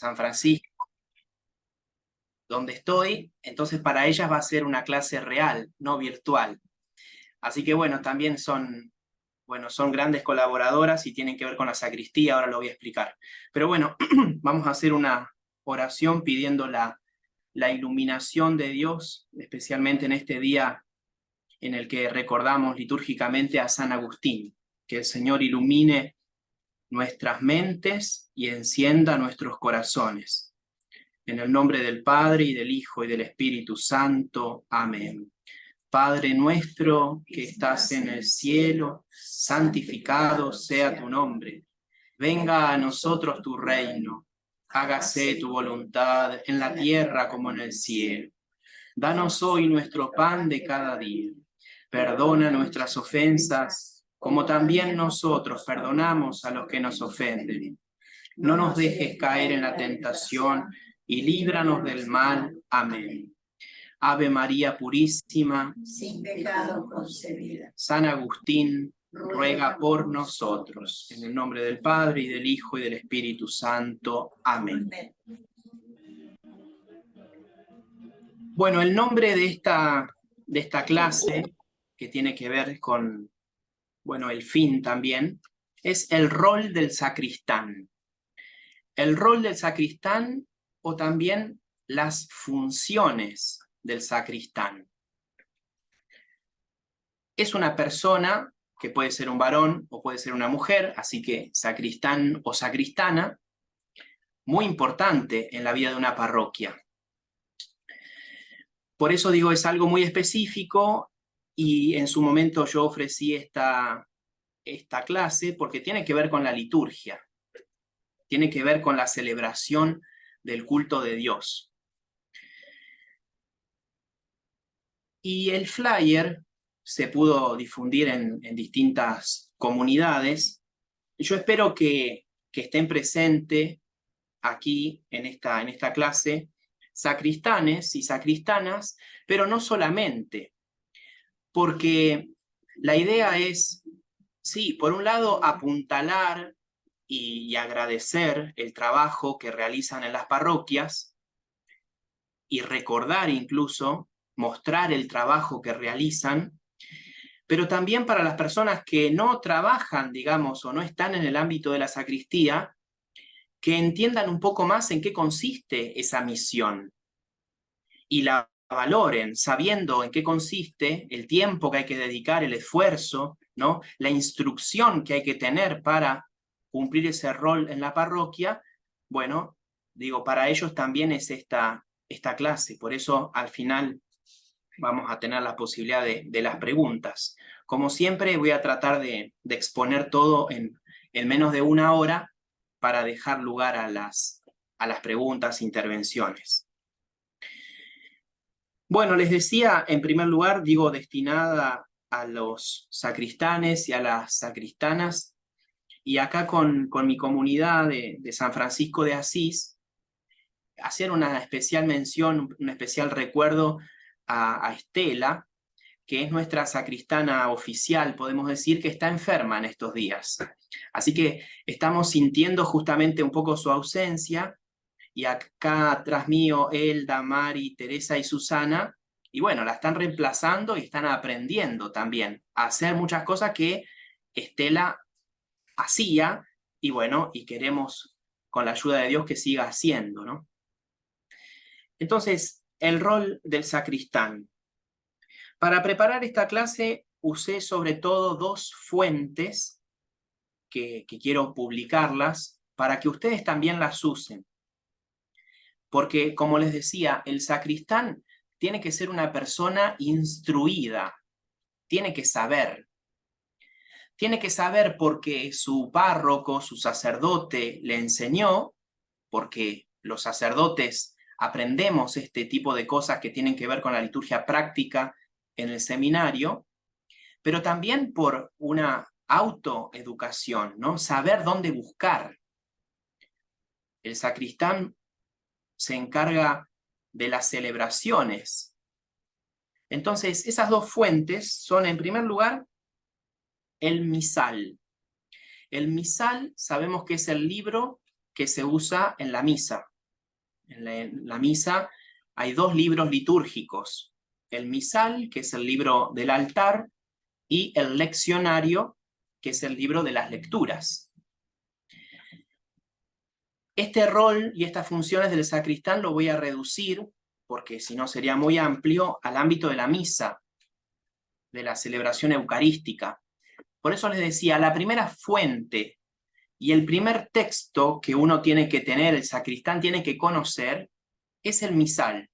San Francisco, donde estoy, entonces para ellas va a ser una clase real, no virtual. Así que bueno, también son grandes colaboradoras y tienen que ver con la sacristía, ahora lo voy a explicar. Pero bueno, vamos a hacer una oración pidiendo la iluminación de Dios, especialmente en este día en el que recordamos litúrgicamente a San Agustín. Que el Señor ilumine nuestras mentes y encienda nuestros corazones. En el nombre del Padre, y del Hijo, y del Espíritu Santo. Amén. Padre nuestro que estás en el cielo, santificado sea tu nombre. Venga a nosotros tu reino. Hágase tu voluntad en la tierra como en el cielo. Danos hoy nuestro pan de cada día. Perdona nuestras ofensas, como también nosotros perdonamos a los que nos ofenden. No nos dejes caer en la tentación y líbranos del mal. Amén. Ave María Purísima, sin pecado concebida. San Agustín, ruega por nosotros. En el nombre del Padre, y del Hijo, y del Espíritu Santo. Amén. Bueno, el nombre de esta clase, que tiene que ver con, el fin también, es el rol del sacristán. El rol del sacristán o también las funciones del sacristán. Es una persona que puede ser un varón o puede ser una mujer, así que sacristán o sacristana, muy importante en la vida de una parroquia. Por eso digo, es algo muy específico y en su momento yo ofrecí esta clase porque tiene que ver con la liturgia, tiene que ver con la celebración del culto de Dios. Y el flyer se pudo difundir en distintas comunidades. Yo espero que estén presentes aquí en esta clase sacristanes y sacristanas, pero no solamente, porque la idea es, sí, por un lado, apuntalar y agradecer el trabajo que realizan en las parroquias y recordar incluso, mostrar el trabajo que realizan, pero también para las personas que no trabajan, digamos, o no están en el ámbito de la sacristía, que entiendan un poco más en qué consiste esa misión y la valoren, sabiendo en qué consiste el tiempo que hay que dedicar, el esfuerzo, ¿no? La instrucción que hay que tener para cumplir ese rol en la parroquia. Bueno, digo, para ellos también es esta clase, por eso al final vamos a tener la posibilidad de las preguntas. Como siempre, voy a tratar de exponer todo en menos de una hora para dejar lugar a las preguntas, intervenciones. Bueno, les decía, en primer lugar, digo, destinada a los sacristanes y a las sacristanas, y acá con mi comunidad de San Francisco de Asís, hacer una especial mención, un especial recuerdo a Estela, que es nuestra sacristana oficial, podemos decir, que está enferma en estos días. Así que estamos sintiendo justamente un poco su ausencia, y acá atrás mío, Elda, Mari, Teresa y Susana, y bueno, la están reemplazando y están aprendiendo también a hacer muchas cosas que Estela hacía, y bueno, y queremos con la ayuda de Dios que siga haciendo, ¿no? Entonces, el rol del sacristán. Para preparar esta clase usé sobre todo dos fuentes que quiero publicarlas para que ustedes también las usen. Porque, como les decía, el sacristán tiene que ser una persona instruida, tiene que saber. Tiene que saber porque su párroco, su sacerdote le enseñó, porque los sacerdotes aprendemos este tipo de cosas que tienen que ver con la liturgia práctica en el seminario, pero también por una autoeducación, ¿no? Saber dónde buscar. El sacristán se encarga de las celebraciones. Entonces, esas dos fuentes son, en primer lugar, el misal. El misal sabemos que es el libro que se usa en la misa, en la misa hay dos libros litúrgicos, el misal, que es el libro del altar, y el leccionario, que es el libro de las lecturas. Este rol y estas funciones del sacristán lo voy a reducir, porque si no sería muy amplio, al ámbito de la misa, de la celebración eucarística. Por eso les decía, la primera fuente y el primer texto que uno tiene que tener, el sacristán tiene que conocer, es el misal.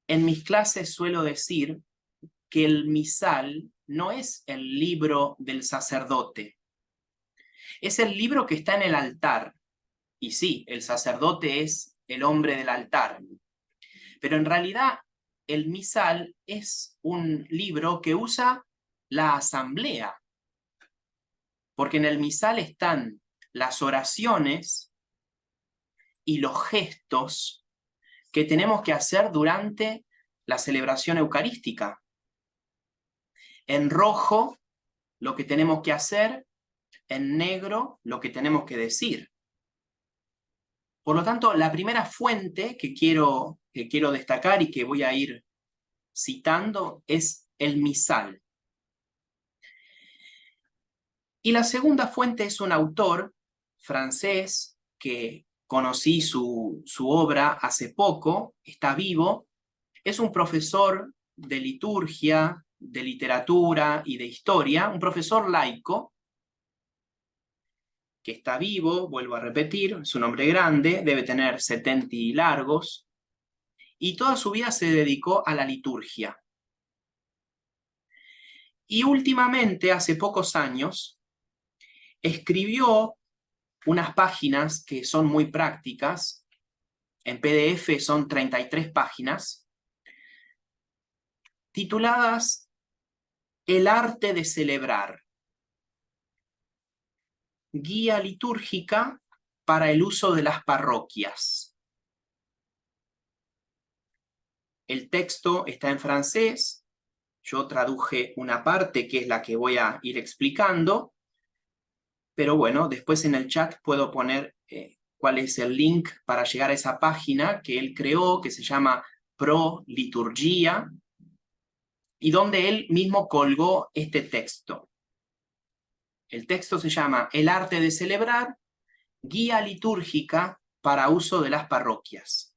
En mis clases suelo decir que el misal no es el libro del sacerdote, es el libro que está en el altar. Y sí, el sacerdote es el hombre del altar, pero en realidad el misal es un libro que usa la asamblea, porque en el misal están las oraciones y los gestos que tenemos que hacer durante la celebración eucarística. En rojo, lo que tenemos que hacer; en negro, lo que tenemos que decir. Por lo tanto, la primera fuente que quiero destacar y que voy a ir citando es el misal. Y la segunda fuente es un autor francés que conocí su obra hace poco, está vivo, es un profesor de liturgia, de literatura y de historia, un profesor laico, que está vivo, vuelvo a repetir, es un hombre grande, debe tener 70 y largos, y toda su vida se dedicó a la liturgia. Y últimamente, hace pocos años, escribió unas páginas que son muy prácticas, en PDF son 33 páginas, tituladas El arte de celebrar, guía litúrgica para el uso de las parroquias. El texto está en francés, yo traduje una parte que es la que voy a ir explicando, pero bueno, después en el chat puedo poner cuál es el link para llegar a esa página que él creó, que se llama Pro Liturgia, y donde él mismo colgó este texto. El texto se llama El arte de celebrar, guía litúrgica para uso de las parroquias.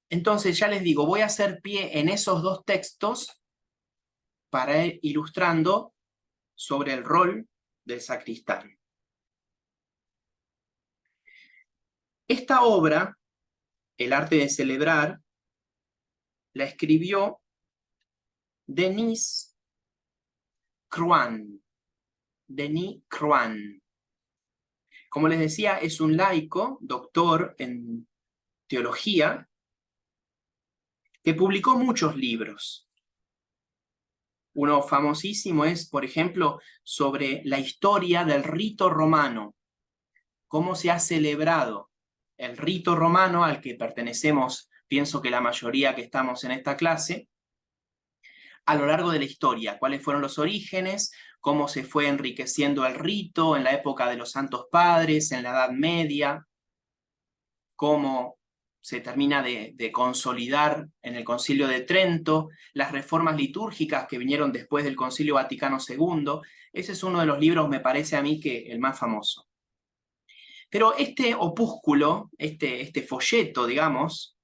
Entonces, ya les digo, voy a hacer pie en esos dos textos para ir ilustrando sobre el rol del sacristán. Esta obra, El arte de celebrar, la escribió Denis Crouin. Denis Crouin. Como les decía, es un laico, doctor en teología, que publicó muchos libros. Uno famosísimo es, por ejemplo, sobre la historia del rito romano, cómo se ha celebrado el rito romano al que pertenecemos, pienso que la mayoría que estamos en esta clase, a lo largo de la historia, cuáles fueron los orígenes, cómo se fue enriqueciendo el rito en la época de los Santos Padres, en la Edad Media, cómo se termina de consolidar en el Concilio de Trento, las reformas litúrgicas que vinieron después del Concilio Vaticano II. Ese es uno de los libros, me parece a mí, que el más famoso. Pero este opúsculo, este folleto, digamos,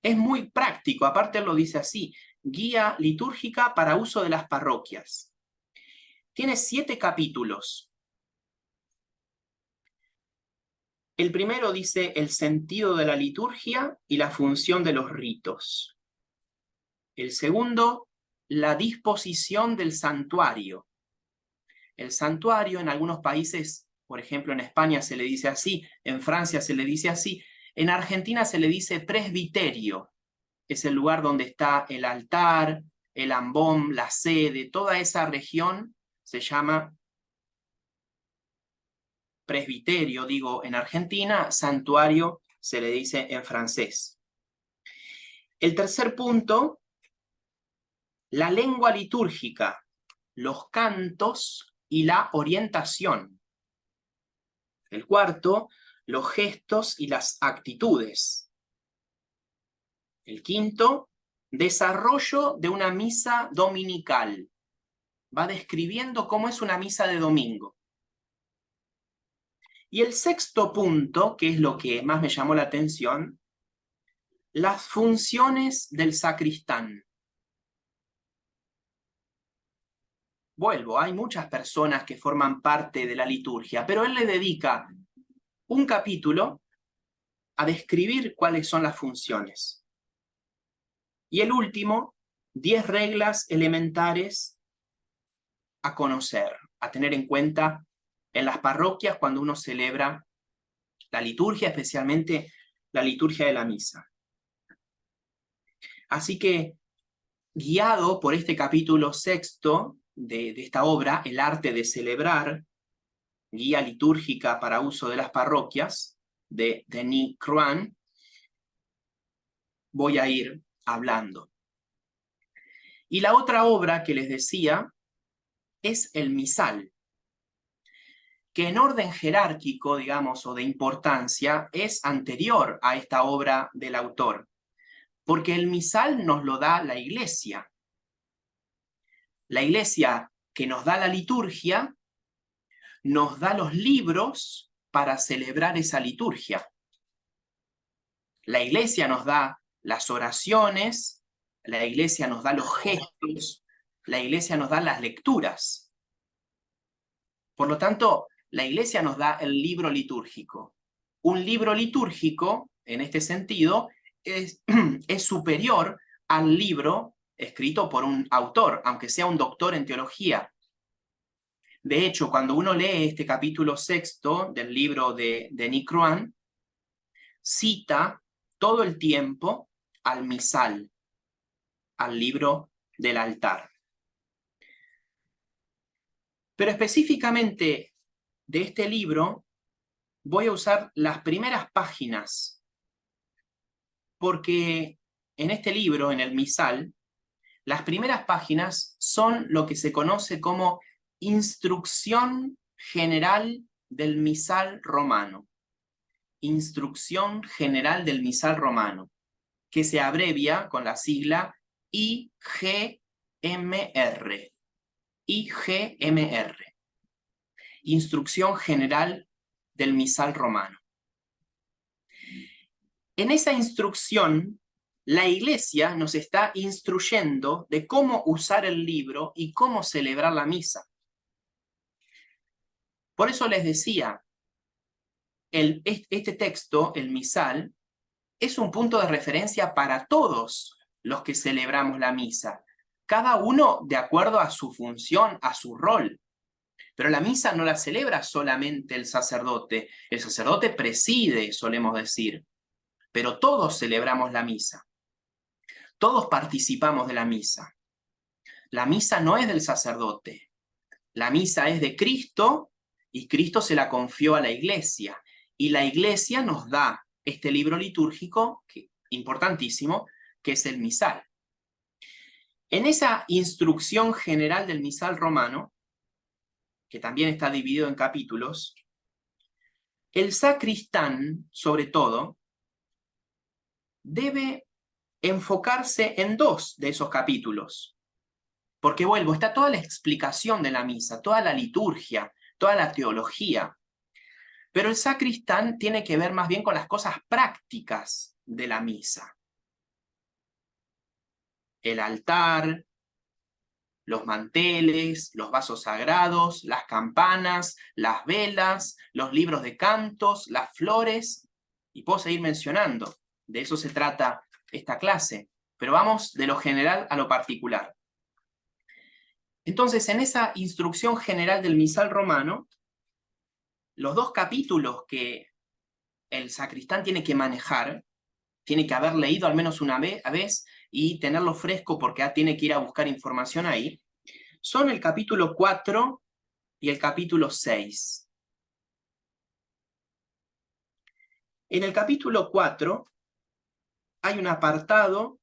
es muy práctico. Aparte él lo dice así: guía litúrgica para uso de las parroquias. Tiene 7 capítulos. El primero dice el sentido de la liturgia y la función de los ritos. El segundo, la disposición del santuario. El santuario en algunos países, por ejemplo en España se le dice así, en Francia se le dice así, en Argentina se le dice presbiterio. Es el lugar donde está el altar, el ambón, la sede, toda esa región se llama presbiterio, digo en Argentina; santuario se le dice en francés. El tercer punto, la lengua litúrgica, los cantos y la orientación. El cuarto, los gestos y las actitudes. El quinto, desarrollo de una misa dominical. Va describiendo cómo es una misa de domingo. Y el sexto punto, que es lo que más me llamó la atención, las funciones del sacristán. Vuelvo, hay muchas personas que forman parte de la liturgia, pero él le dedica un capítulo a describir cuáles son las funciones. Y el último, 10 reglas elementares a conocer, a tener en cuenta en las parroquias cuando uno celebra la liturgia, especialmente la liturgia de la misa. Así que, guiado por este capítulo sexto de esta obra, El arte de celebrar, guía litúrgica para uso de las parroquias, de Denis Crouin, voy a ir hablando. Y la otra obra que les decía es el misal, que en orden jerárquico, digamos, o de importancia, es anterior a esta obra del autor, porque el misal nos lo da la Iglesia. La Iglesia que nos da la liturgia, nos da los libros para celebrar esa liturgia. La Iglesia nos da las oraciones, la Iglesia nos da los gestos, la Iglesia nos da las lecturas. Por lo tanto, la Iglesia nos da el libro litúrgico. Un libro litúrgico, en este sentido, es superior al libro escrito por un autor, aunque sea un doctor en teología. De hecho, cuando uno lee este capítulo sexto del libro de Denis Crouin, cita todo el tiempo al misal, al libro del altar. Pero específicamente de este libro voy a usar las primeras páginas, porque en este libro, en el misal, las primeras páginas son lo que se conoce como Instrucción General del Misal Romano. Instrucción General del Misal Romano, que se abrevia con la sigla IGMR. IGMR. Instrucción General del Misal Romano. En esa instrucción, la Iglesia nos está instruyendo de cómo usar el libro y cómo celebrar la misa. Por eso les decía, este texto, el misal, es un punto de referencia para todos los que celebramos la misa, cada uno de acuerdo a su función, a su rol. Pero la misa no la celebra solamente el sacerdote preside, solemos decir, pero todos celebramos la misa. Todos participamos de la misa. La misa no es del sacerdote. La misa es de Cristo y Cristo se la confió a la Iglesia. Y la Iglesia nos da este libro litúrgico, importantísimo, que es el misal. En esa instrucción general del misal romano, que también está dividido en capítulos, el sacristán, sobre todo, debe enfocarse en 2 de esos capítulos. Porque vuelvo, está toda la explicación de la misa, toda la liturgia, toda la teología. Pero el sacristán tiene que ver más bien con las cosas prácticas de la misa. El altar, los manteles, los vasos sagrados, las campanas, las velas, los libros de cantos, las flores, y puedo seguir mencionando. De eso se trata esta clase. Pero vamos de lo general a lo particular. Entonces, en esa instrucción general del misal romano, los 2 capítulos que el sacristán tiene que manejar, tiene que haber leído al menos una vez y tenerlo fresco porque tiene que ir a buscar información ahí, son el capítulo 4 y el capítulo 6. En el capítulo 4 hay un apartado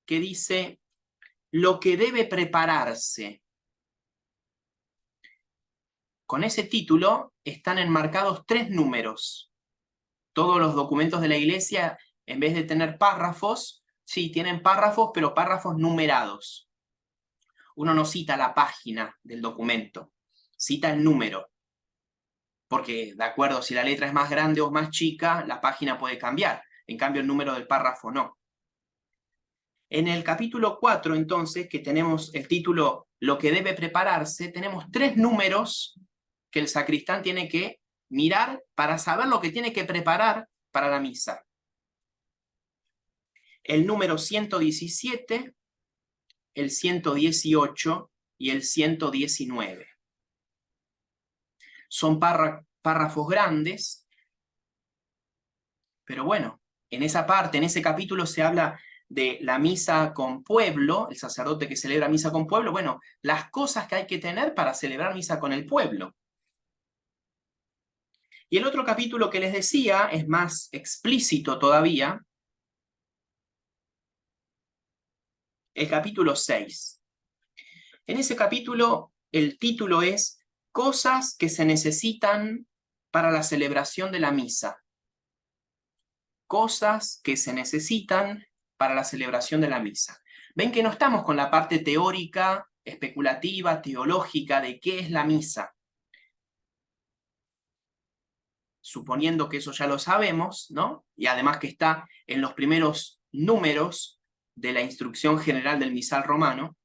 que dice lo que debe prepararse. Con ese título están enmarcados 3 números. Todos los documentos de la iglesia, en vez de tener párrafos, sí, tienen párrafos, pero párrafos numerados. Uno no cita la página del documento, cita el número. Porque, de acuerdo, si la letra es más grande o más chica, la página puede cambiar. En cambio, el número del párrafo no. En el capítulo 4, entonces, que tenemos el título Lo que debe prepararse, tenemos 3 números que el sacristán tiene que mirar para saber lo que tiene que preparar para la misa. El número 117, el 118 y el 119. Son párrafos grandes, pero bueno, en esa parte, en ese capítulo se habla de la misa con pueblo, el sacerdote que celebra misa con pueblo, bueno, las cosas que hay que tener para celebrar misa con el pueblo. Y el otro capítulo que les decía es más explícito todavía, el capítulo 6. En ese capítulo el título es Cosas que se necesitan para la celebración de la misa. Cosas que se necesitan para la celebración de la misa. Ven que no estamos con la parte teórica, especulativa, teológica de qué es la misa. Suponiendo que eso ya lo sabemos, ¿no? Y además que está en los primeros números de la instrucción general del misal romano.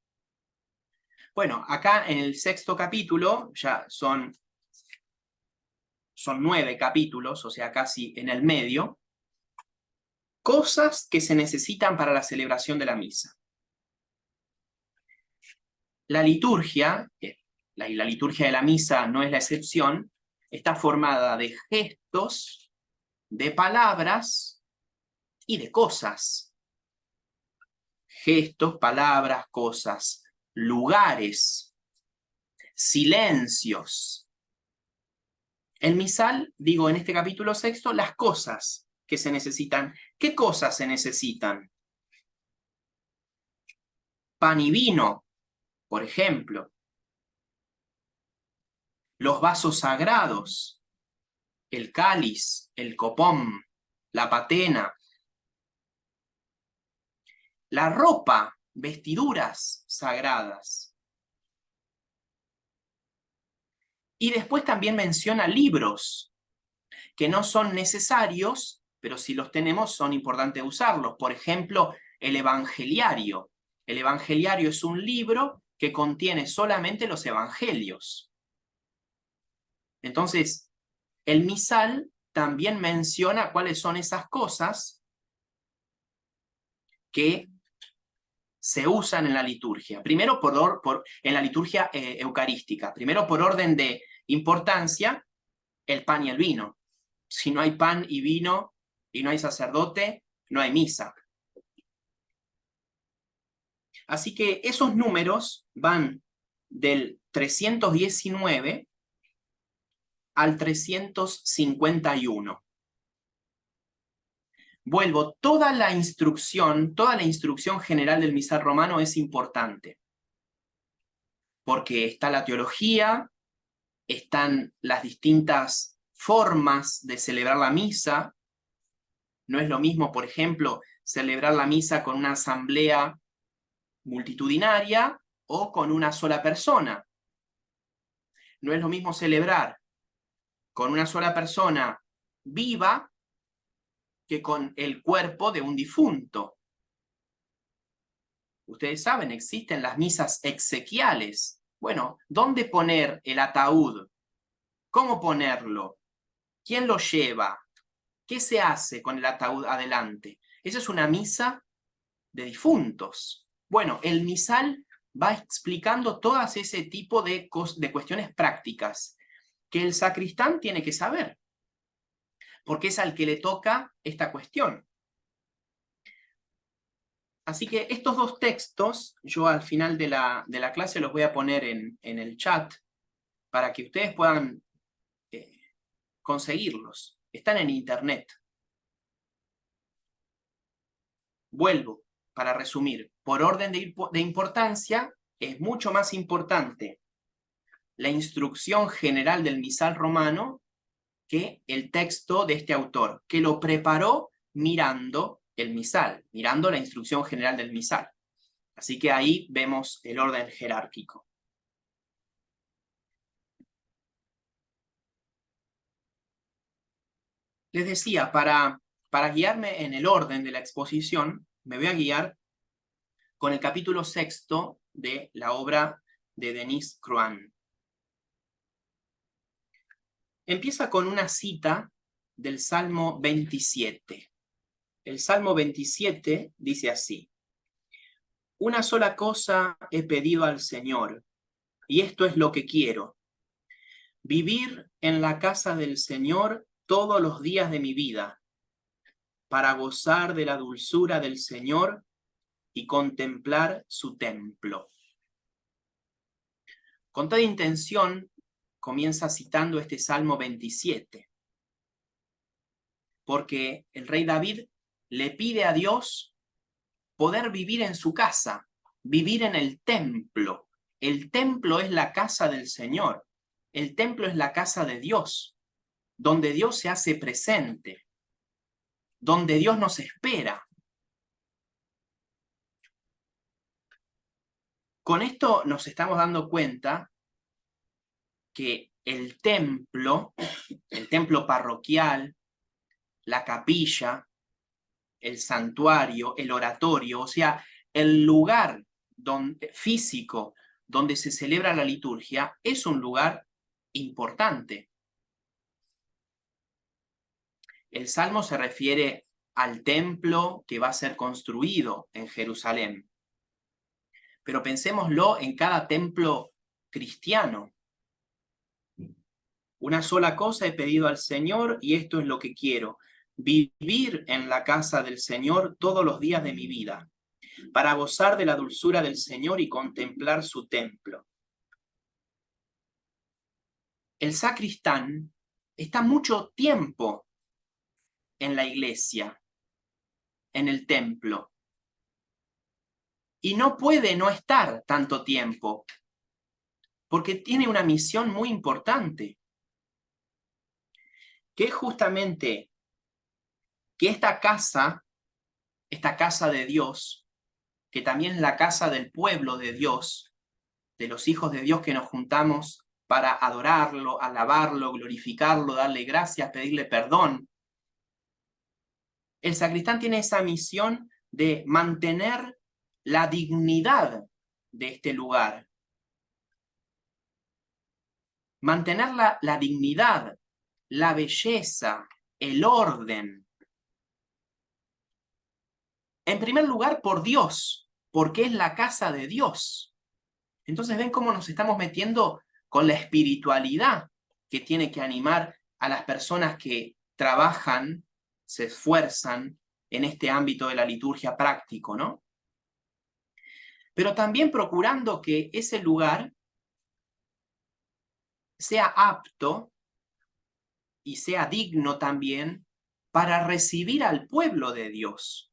Bueno, acá en el 6º capítulo, ya son 9 capítulos, o sea, casi en el medio, cosas que se necesitan para la celebración de la misa. La liturgia, la liturgia de la misa no es la excepción, está formada de gestos, de palabras y de cosas. Gestos, palabras, cosas, lugares, silencios. El misal, digo en este capítulo 6, las cosas que se necesitan. ¿Qué cosas se necesitan? Pan y vino, por ejemplo. Los vasos sagrados, el cáliz, el copón, la patena. La ropa, vestiduras sagradas. Y después también menciona libros, que no son necesarios, pero si los tenemos son importantes usarlos. Por ejemplo, el Evangeliario. El Evangeliario es un libro que contiene solamente los evangelios. Entonces, el misal también menciona cuáles son esas cosas que se usan en la liturgia. Primero en la liturgia eucarística. Primero por orden de importancia, el pan y el vino. Si no hay pan y vino y no hay sacerdote, no hay misa. Así que esos números van del 319 al 351. Vuelvo, toda la instrucción general del misal romano es importante. Porque está la teología, están las distintas formas de celebrar la misa. No es lo mismo, por ejemplo, celebrar la misa con una asamblea multitudinaria o con una sola persona. No es lo mismo celebrar con una sola persona viva que con el cuerpo de un difunto. Ustedes saben, existen las misas exequiales. Bueno, ¿dónde poner el ataúd? ¿Cómo ponerlo? ¿Quién lo lleva? ¿Qué se hace con el ataúd adelante? Esa es una misa de difuntos. Bueno, el misal va explicando todas ese tipo de cuestiones prácticas que el sacristán tiene que saber, porque es al que le toca esta cuestión. Así que estos 2 textos, yo al final de la clase los voy a poner en el chat para que ustedes puedan conseguirlos. Están en internet. Vuelvo, para resumir, por orden de importancia, es mucho más importante la instrucción general del misal romano que el texto de este autor, que lo preparó mirando el misal, mirando la instrucción general del misal. Así que ahí vemos el orden jerárquico. Les decía, para guiarme en el orden de la exposición, me voy a guiar con el capítulo 6 de la obra de Denis Crouin. Empieza con una cita del Salmo 27. El Salmo 27 dice así: una sola cosa he pedido al Señor, y esto es lo que quiero: vivir en la casa del Señor todos los días de mi vida, para gozar de la dulzura del Señor y contemplar su templo. Con toda intención, comienza citando este Salmo 27, porque el rey David le pide a Dios poder vivir en su casa, vivir en el templo. El templo es la casa del Señor, el templo es la casa de Dios, donde Dios se hace presente, donde Dios nos espera. Con esto nos estamos dando cuenta que el templo parroquial, la capilla, el santuario, el oratorio, o sea, el lugar físico donde se celebra la liturgia, es un lugar importante. El Salmo se refiere al templo que va a ser construido en Jerusalén. Pero pensémoslo en cada templo cristiano. Una sola cosa he pedido al Señor y esto es lo que quiero: vivir en la casa del Señor todos los días de mi vida, para gozar de la dulzura del Señor y contemplar su templo. El sacristán está mucho tiempo en la iglesia, en el templo, y no puede no estar tanto tiempo, porque tiene una misión muy importante, que es justamente que esta casa de Dios, que también es la casa del pueblo de Dios, de los hijos de Dios que nos juntamos para adorarlo, alabarlo, glorificarlo, darle gracias, pedirle perdón. El sacristán tiene esa misión de mantener la dignidad de este lugar. Mantener la dignidad, la belleza, el orden. En primer lugar, por Dios, porque es la casa de Dios. Entonces ven cómo nos estamos metiendo con la espiritualidad que tiene que animar a las personas que trabajan, se esfuerzan en este ámbito de la liturgia práctico, ¿no? Pero también procurando que ese lugar sea apto y sea digno también para recibir al pueblo de Dios.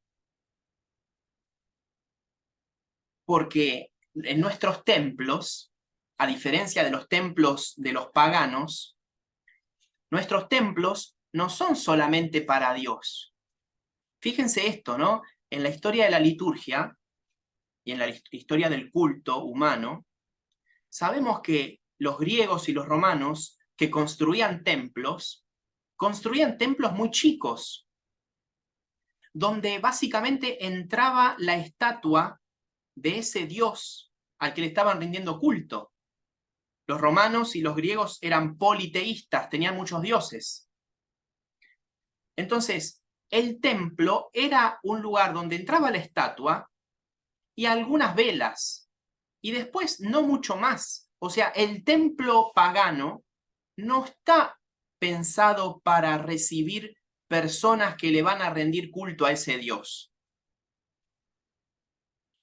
Porque en nuestros templos, a diferencia de los templos de los paganos, nuestros templos no son solamente para Dios. Fíjense esto, ¿no? En la historia de la liturgia y en la historia del culto humano, sabemos que los griegos y los romanos que construían templos muy chicos, donde básicamente entraba la estatua de ese Dios al que le estaban rindiendo culto. Los romanos y los griegos eran politeístas, tenían muchos dioses. Entonces, el templo era un lugar donde entraba la estatua y algunas velas, y después no mucho más. O sea, el templo pagano no está pensado para recibir personas que le van a rendir culto a ese Dios.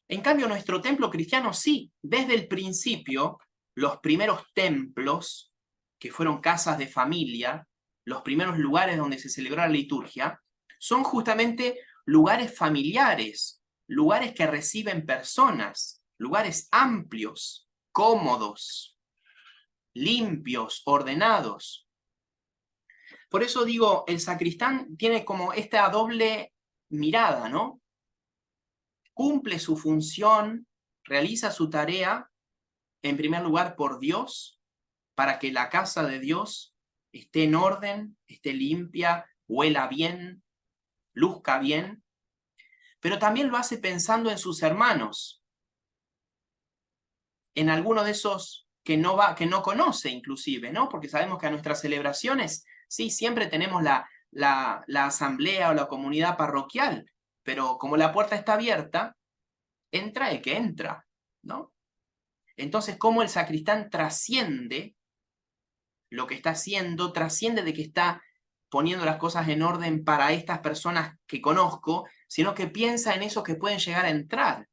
En cambio, nuestro templo cristiano sí, desde el principio, los primeros templos, que fueron casas de familia, los primeros lugares donde se celebró la liturgia, son justamente lugares familiares, lugares que reciben personas, lugares amplios, cómodos, limpios, ordenados. Por eso digo, el sacristán tiene como esta doble mirada, ¿no? Cumple su función, realiza su tarea, en primer lugar por Dios, para que la casa de Dios esté en orden, esté limpia, huela bien, luzca bien, pero también lo hace pensando en sus hermanos, en alguno de esos que no conoce inclusive, ¿no? Porque sabemos que a nuestras celebraciones, sí, siempre tenemos la asamblea o la comunidad parroquial, pero como la puerta está abierta, entra el que entra, ¿no? Entonces, cómo el sacristán trasciende lo que está haciendo, trasciende de que está poniendo las cosas en orden para estas personas que conozco, sino que piensa en esos que pueden llegar a entrar.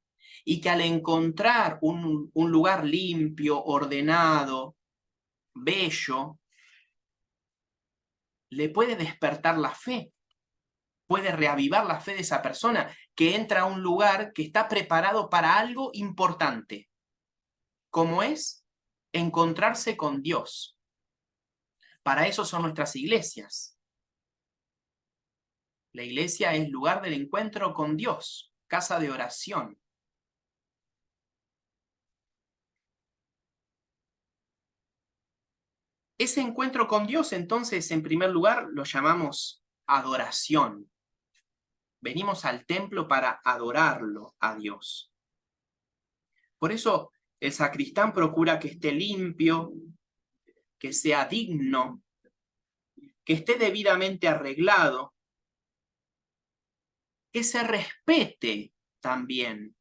Y que al encontrar un lugar limpio, ordenado, bello, le puede despertar la fe, puede reavivar la fe de esa persona que entra a un lugar que está preparado para algo importante, como es encontrarse con Dios. Para eso son nuestras iglesias. La iglesia es lugar del encuentro con Dios, casa de oración. Ese encuentro con Dios, entonces, en primer lugar, lo llamamos adoración. Venimos al templo para adorarlo a Dios. Por eso, el sacristán procura que esté limpio, que sea digno, que esté debidamente arreglado, que se respete también.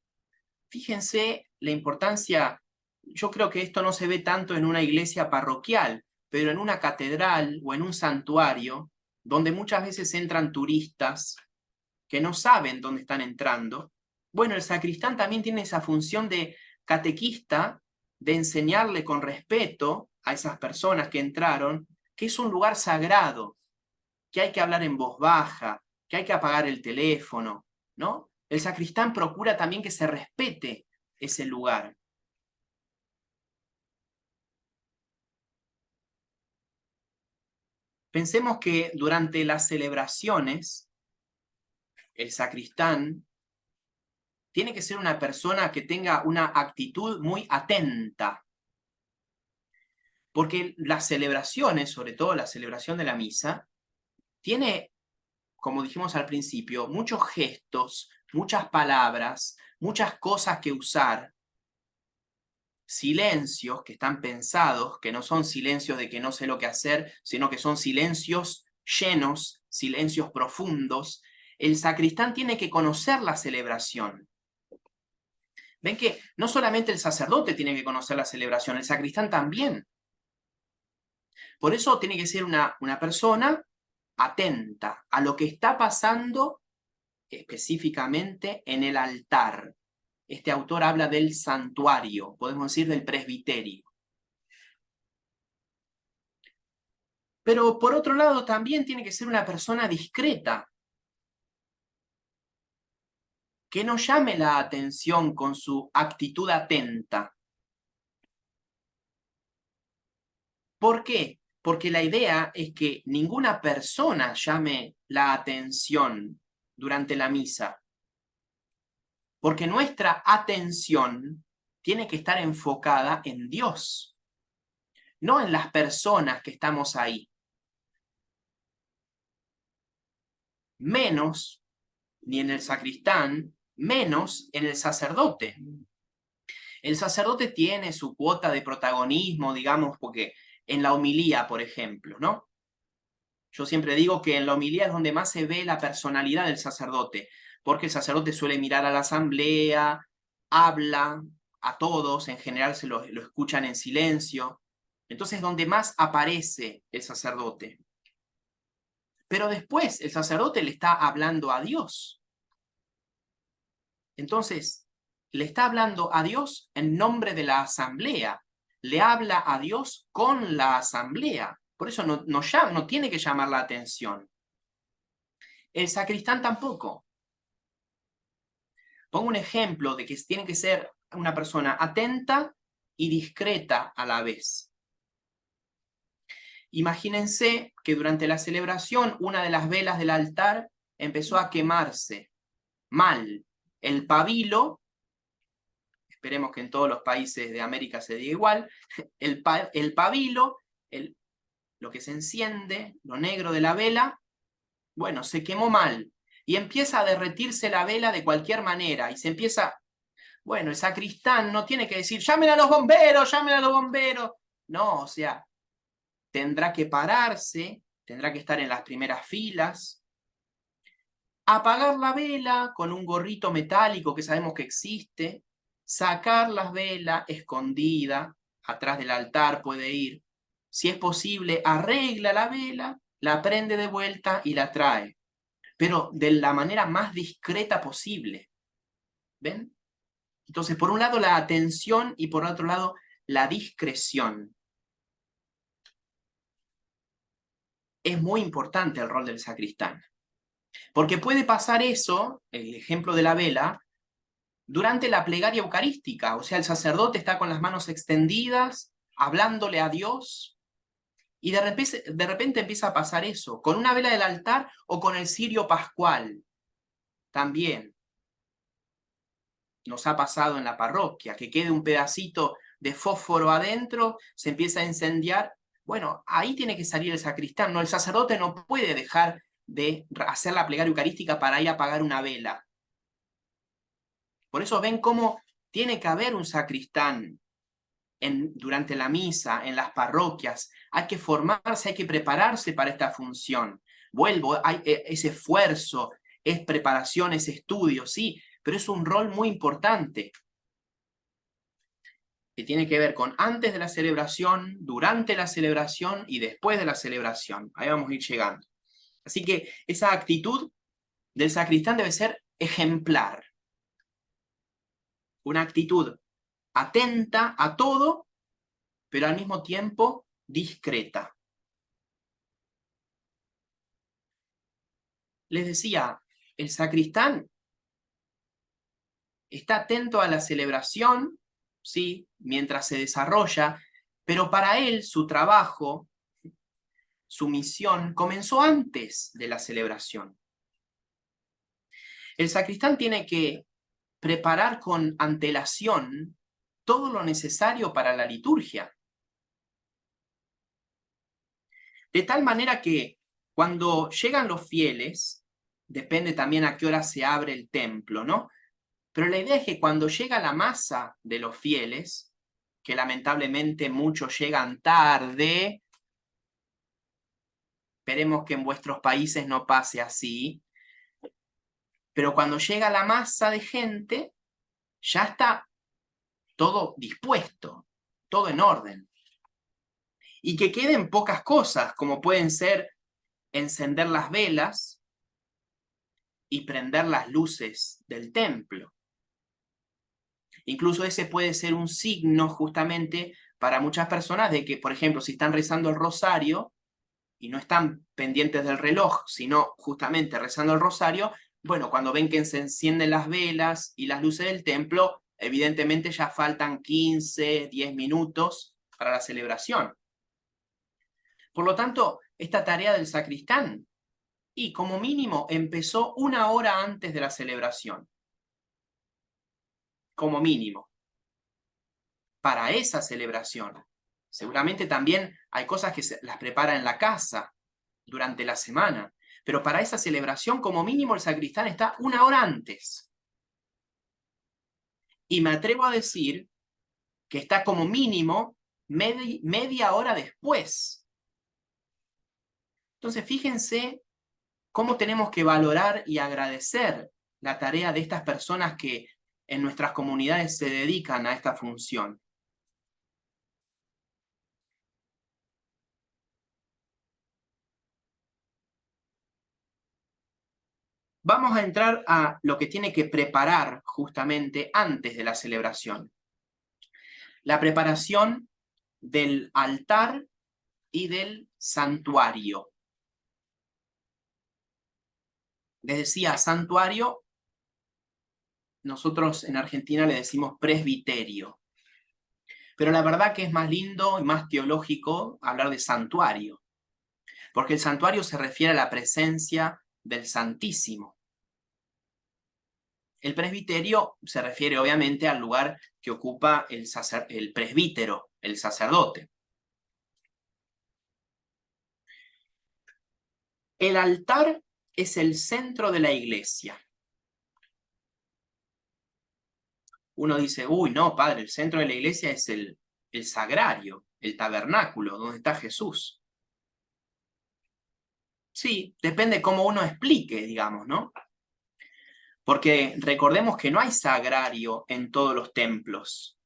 Fíjense la importancia, yo creo que esto no se ve tanto en una iglesia parroquial, pero en una catedral o en un santuario, donde muchas veces entran turistas que no saben dónde están entrando. Bueno, el sacristán también tiene esa función de catequista, de enseñarle con respeto a esas personas que entraron, que es un lugar sagrado, que hay que hablar en voz baja, que hay que apagar el teléfono, ¿no? El sacristán procura también que se respete ese lugar. Pensemos que durante las celebraciones, el sacristán tiene que ser una persona que tenga una actitud muy atenta. Porque las celebraciones, sobre todo la celebración de la misa, tiene, como dijimos al principio, muchos gestos, muchas palabras, muchas cosas que usar, silencios que están pensados, que no son silencios de que no sé lo que hacer, sino que son silencios llenos, silencios profundos. El sacristán tiene que conocer la celebración. Ven que no solamente el sacerdote tiene que conocer la celebración, el sacristán también. Por eso tiene que ser una persona atenta a lo que está pasando específicamente en el altar. Este autor habla del santuario, podemos decir del presbiterio. Pero por otro lado también tiene que ser una persona discreta, que no llame la atención con su actitud atenta. ¿Por qué? Porque la idea es que ninguna persona llame la atención durante la misa. Porque nuestra atención tiene que estar enfocada en Dios, no en las personas que estamos ahí. Menos, ni en el sacristán, menos en el sacerdote. El sacerdote tiene su cuota de protagonismo, digamos, porque en la homilía, por ejemplo, ¿no? Yo siempre digo que en la homilía es donde más se ve la personalidad del sacerdote, porque el sacerdote suele mirar a la asamblea, habla a todos, en general se lo escuchan en silencio. Entonces es donde más aparece el sacerdote. Pero después el sacerdote le está hablando a Dios. Entonces, le está hablando a Dios en nombre de la asamblea. Le habla a Dios con la asamblea. Por eso no tiene que llamar la atención. El sacristán tampoco. Pongo un ejemplo de que tiene que ser una persona atenta y discreta a la vez. Imagínense que durante la celebración una de las velas del altar empezó a quemarse mal. El pabilo, esperemos que en todos los países de América se diga igual, el pabilo, lo que se enciende, lo negro de la vela, bueno, se quemó mal. Y empieza a derretirse la vela de cualquier manera. Y se empieza, bueno, el sacristán no tiene que decir, llamen a los bomberos, llamen a los bomberos. No, o sea, tendrá que pararse, tendrá que estar en las primeras filas, apagar la vela con un gorrito metálico que sabemos que existe, sacar las velas escondida, atrás del altar puede ir. Si es posible, arregla la vela, la prende de vuelta y la trae, pero de la manera más discreta posible. ¿Ven? Entonces, por un lado la atención y por otro lado la discreción. Es muy importante el rol del sacristán. Porque puede pasar eso, el ejemplo de la vela, durante la plegaria eucarística. O sea, el sacerdote está con las manos extendidas, hablándole a Dios, y de repente empieza a pasar eso, con una vela del altar o con el cirio pascual. También nos ha pasado en la parroquia, que quede un pedacito de fósforo adentro, se empieza a incendiar. Bueno, ahí tiene que salir el sacristán, ¿no? El sacerdote no puede dejar de hacer la plegaria eucarística para ir a apagar una vela. Por eso ven cómo tiene que haber un sacristán durante la misa, en las parroquias. Hay que formarse, hay que prepararse para esta función. Vuelvo, hay ese esfuerzo, es preparación, es estudio, sí, pero es un rol muy importante que tiene que ver con antes de la celebración, durante la celebración y después de la celebración. Ahí vamos a ir llegando. Así que esa actitud del sacristán debe ser ejemplar. Una actitud atenta a todo, pero al mismo tiempo discreta. Les decía, el sacristán está atento a la celebración, sí, mientras se desarrolla, pero para él su trabajo, su misión, comenzó antes de la celebración. El sacristán tiene que preparar con antelación todo lo necesario para la liturgia. De tal manera que cuando llegan los fieles, depende también a qué hora se abre el templo, ¿no? Pero la idea es que cuando llega la masa de los fieles, que lamentablemente muchos llegan tarde, esperemos que en vuestros países no pase así, pero cuando llega la masa de gente, ya está todo dispuesto, todo en orden. Y que queden pocas cosas, como pueden ser encender las velas y prender las luces del templo. Incluso ese puede ser un signo justamente para muchas personas de que, por ejemplo, si están rezando el rosario y no están pendientes del reloj, sino justamente rezando el rosario, bueno, cuando ven que se encienden las velas y las luces del templo, evidentemente ya faltan 15, 10 minutos para la celebración. Por lo tanto, esta tarea del sacristán, y como mínimo empezó 1 hora antes de la celebración. Como mínimo. Para esa celebración. Seguramente también hay cosas que se las prepara en la casa durante la semana, pero para esa celebración como mínimo el sacristán está 1 hora antes. Y me atrevo a decir que está como mínimo media hora después. Entonces fíjense cómo tenemos que valorar y agradecer la tarea de estas personas que en nuestras comunidades se dedican a esta función. Vamos a entrar a lo que tiene que preparar justamente antes de la celebración. La preparación del altar y del santuario. Les decía, santuario, nosotros en Argentina le decimos presbiterio. Pero la verdad que es más lindo y más teológico hablar de santuario. porque el santuario se refiere a la presencia del Santísimo. El presbiterio se refiere obviamente al lugar que ocupa el presbítero, el sacerdote. El altar es el centro de la iglesia. Uno dice, uy, no, padre, el centro de la iglesia es el sagrario, el tabernáculo, donde está Jesús. Sí, depende cómo uno explique, digamos, ¿no? Porque recordemos que no hay sagrario en todos los templos.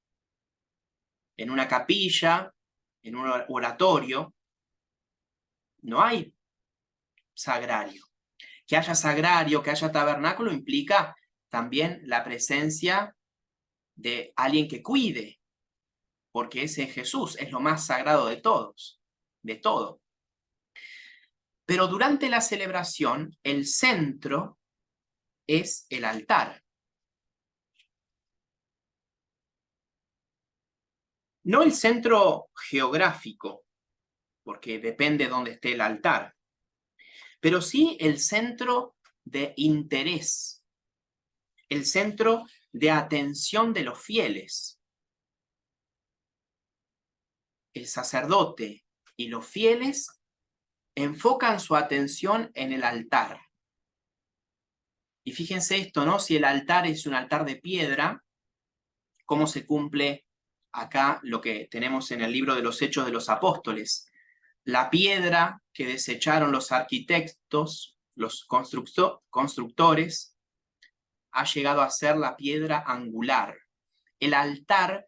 En una capilla, en un oratorio, no hay sagrario. Que haya sagrario, que haya tabernáculo, implica también la presencia de alguien que cuide, porque ese es Jesús, es lo más sagrado de todos, de todo. Pero durante la celebración, el centro es el altar. No el centro geográfico, porque depende de dónde esté el altar, pero sí el centro de interés, el centro de atención de los fieles. El sacerdote y los fieles enfocan su atención en el altar. Y fíjense esto, ¿no? Si el altar es un altar de piedra, ¿cómo se cumple acá lo que tenemos en el libro de los Hechos de los Apóstoles? La piedra que desecharon los arquitectos, los constructores, ha llegado a ser la piedra angular. El altar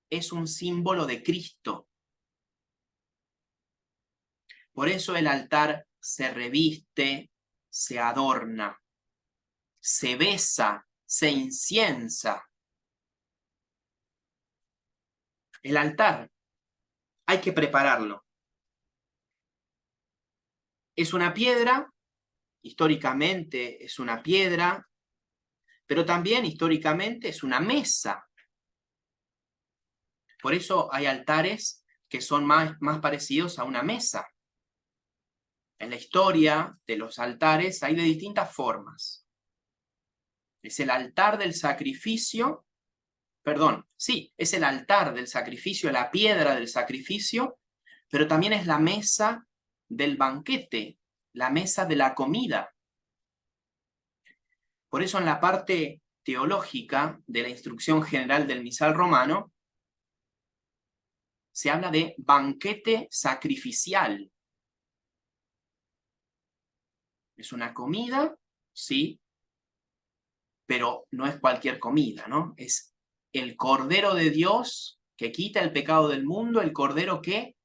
es un símbolo de Cristo. Por eso el altar se reviste, se adorna, se besa, se inciensa. El altar hay que prepararlo. Es una piedra, históricamente es una piedra, pero también históricamente es una mesa. Por eso hay altares que son más parecidos a una mesa. En la historia de los altares hay de distintas formas. Es el altar del sacrificio, es el altar del sacrificio, la piedra del sacrificio, pero también es la mesa del banquete, la mesa de la comida. Por eso en la parte teológica de la instrucción general del misal romano, se habla de banquete sacrificial. Es una comida, sí, pero no es cualquier comida, ¿no? Es el Cordero de Dios que quita el pecado del mundo, el Cordero que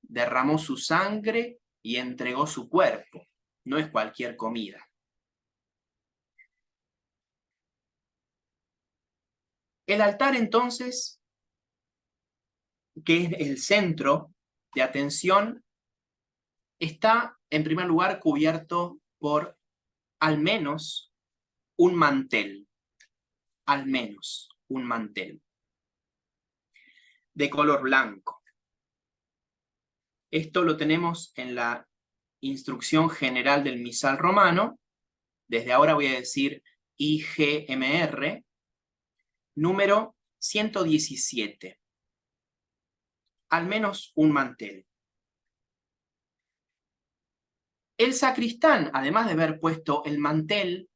derramó su sangre y entregó su cuerpo. No es cualquier comida. El altar, entonces, que es el centro de atención, está, en primer lugar, cubierto por al menos un mantel. Al menos un mantel. De color blanco. Esto lo tenemos en la instrucción general del misal romano. Desde ahora voy a decir IGMR, número 117. Al menos un mantel. El sacristán, además de haber puesto el mantel,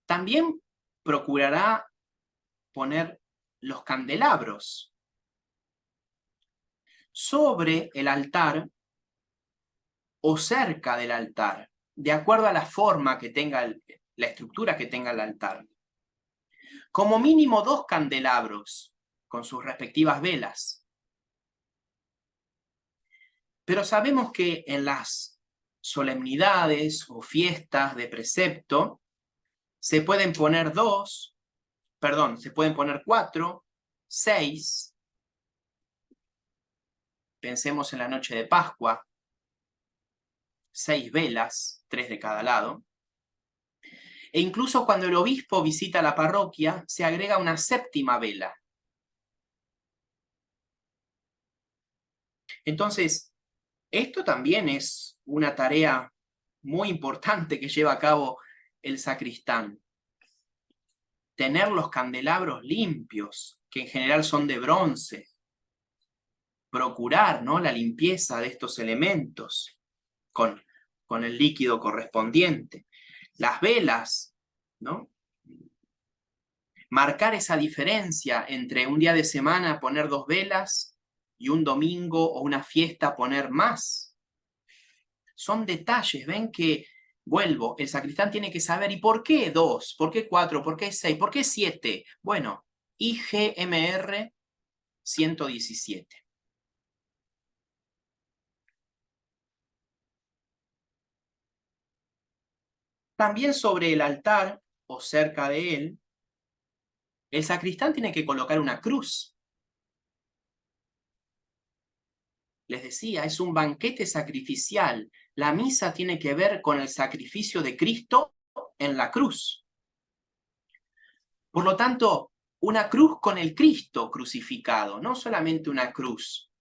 también procurará poner los candelabros sobre el altar o cerca del altar, de acuerdo a la forma que tenga, la estructura que tenga el altar. Como mínimo 2 candelabros con sus respectivas velas. Pero sabemos que en las solemnidades o fiestas de precepto se pueden poner 4, 6. Pensemos en la noche de Pascua, 6 velas, 3 de cada lado. E incluso cuando el obispo visita la parroquia, se agrega una 7ª vela. Entonces, Esto también es una tarea muy importante que lleva a cabo el sacristán. Tener los candelabros limpios, que en general son de bronce. Procurar, ¿no?, la limpieza de estos elementos con el líquido correspondiente. Las velas, ¿no? Marcar esa diferencia entre un día de semana poner 2 velas y un domingo o una fiesta poner más. Son detalles, ven que, vuelvo, el sacristán tiene que saber, ¿y por qué 2? ¿Por qué 4? ¿Por qué 6? ¿Por qué 7? Bueno, IGMR 117. También sobre el altar, o cerca de él, el sacristán tiene que colocar una cruz. Les decía, es un banquete sacrificial. La misa tiene que ver con el sacrificio de Cristo en la cruz. Por lo tanto, una cruz con el Cristo crucificado, no solamente una cruz,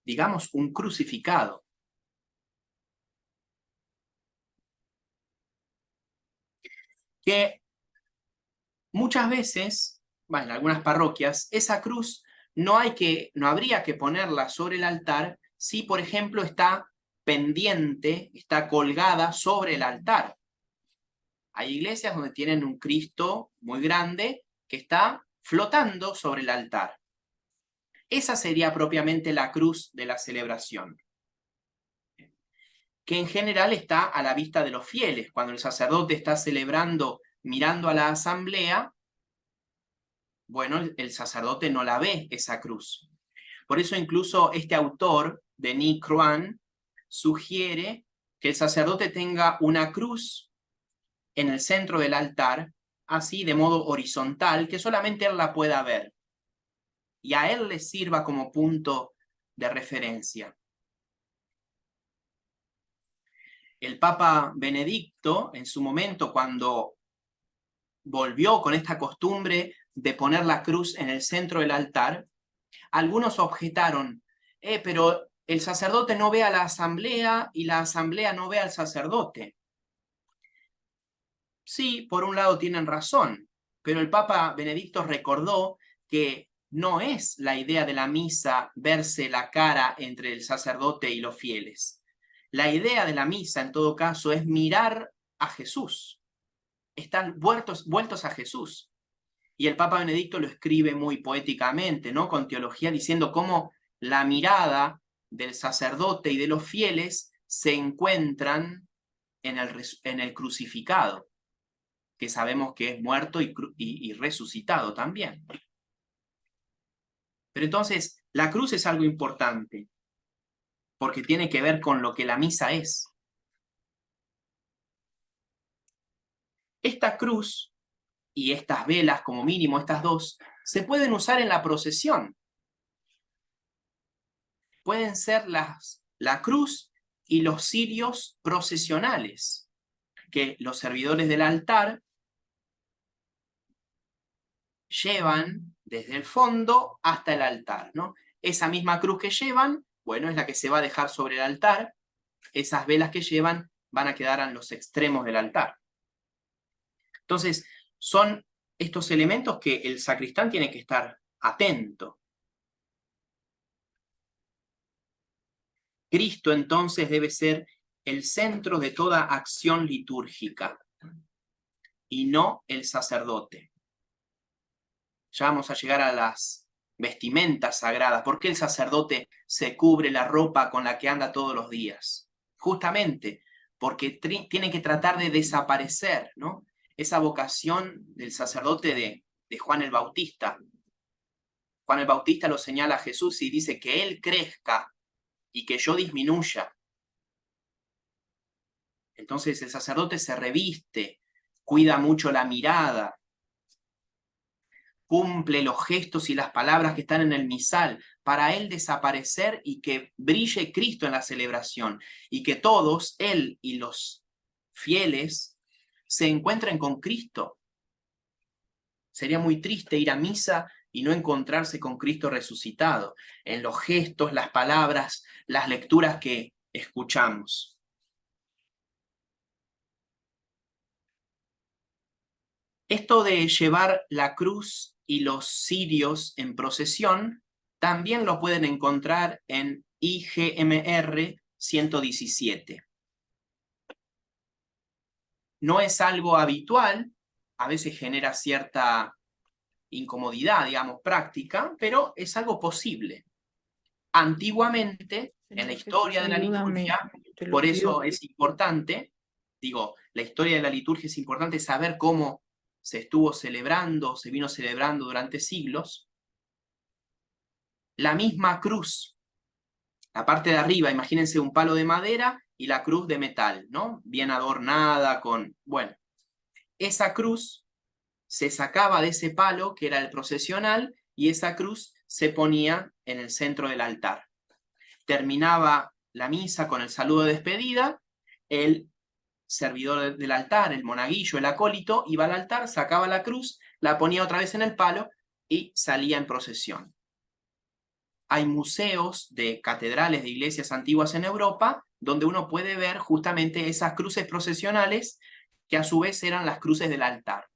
digamos un crucificado. Que muchas veces, bueno, en algunas parroquias, esa cruz no habría que ponerla sobre el altar si, por ejemplo, está pendiente, está colgada sobre el altar. Hay iglesias donde tienen un Cristo muy grande que está flotando sobre el altar. Esa sería propiamente la cruz de la celebración, que en general está a la vista de los fieles. Cuando el sacerdote está celebrando mirando a la asamblea, bueno, el sacerdote no la ve, esa cruz. Por eso incluso este autor, Denis Croix, sugiere que el sacerdote tenga una cruz en el centro del altar, así de modo horizontal, que solamente él la pueda ver, y a él le sirva como punto de referencia. El Papa Benedicto, en su momento, cuando volvió con esta costumbre de poner la cruz en el centro del altar, algunos objetaron, pero el sacerdote no ve a la asamblea y la asamblea no ve al sacerdote. Sí, por un lado tienen razón, pero el Papa Benedicto recordó que no es la idea de la misa verse la cara entre el sacerdote y los fieles. La idea de la misa, en todo caso, es mirar a Jesús. Están vueltos a Jesús. Y el Papa Benedicto lo escribe muy poéticamente, ¿no?, con teología, diciendo cómo la mirada del sacerdote y de los fieles se encuentran en el crucificado, que sabemos que es muerto y resucitado también. Pero entonces, la cruz es algo importante, porque tiene que ver con lo que la misa es. Esta cruz y estas velas, como mínimo estas dos, se pueden usar en la procesión. Pueden ser la cruz y los cirios procesionales, que los servidores del altar llevan desde el fondo hasta el altar, ¿no? Esa misma cruz que llevan, bueno, es la que se va a dejar sobre el altar. Esas velas que llevan van a quedar en los extremos del altar. Entonces, son estos elementos que el sacristán tiene que estar atento. Cristo entonces debe ser el centro de toda acción litúrgica y no el sacerdote. Ya vamos a llegar a las vestimentas sagradas. ¿Por qué el sacerdote se cubre la ropa con la que anda todos los días? Justamente porque tiene que tratar de desaparecer, ¿no?, esa vocación del sacerdote de Juan el Bautista. Juan el Bautista lo señala a Jesús y dice que él crezca y que yo disminuya. Entonces el sacerdote se reviste, cuida mucho la mirada, cumple los gestos y las palabras que están en el misal para él desaparecer y que brille Cristo en la celebración y que todos, él y los fieles, se encuentren con Cristo. Sería muy triste ir a misa y no encontrarse con Cristo resucitado, en los gestos, las palabras, las lecturas que escuchamos. Esto de llevar la cruz y los cirios en procesión, también lo pueden encontrar en IGMR 117. No es algo habitual, a veces genera cierta incomodidad, digamos, práctica, pero es algo posible. Antiguamente, en la historia de la liturgia, por eso es importante, digo, la historia de la liturgia es importante saber cómo se estuvo celebrando, se vino celebrando durante siglos. La misma cruz, la parte de arriba, imagínense un palo de madera y la cruz de metal, ¿no? Bien adornada con, bueno, esa cruz se sacaba de ese palo que era el procesional y esa cruz se ponía en el centro del altar. Terminaba la misa con el saludo de despedida, el servidor del altar, el monaguillo, el acólito, iba al altar, sacaba la cruz, la ponía otra vez en el palo y salía en procesión. Hay museos de catedrales de iglesias antiguas en Europa donde uno puede ver justamente esas cruces procesionales que a su vez eran las cruces del altar.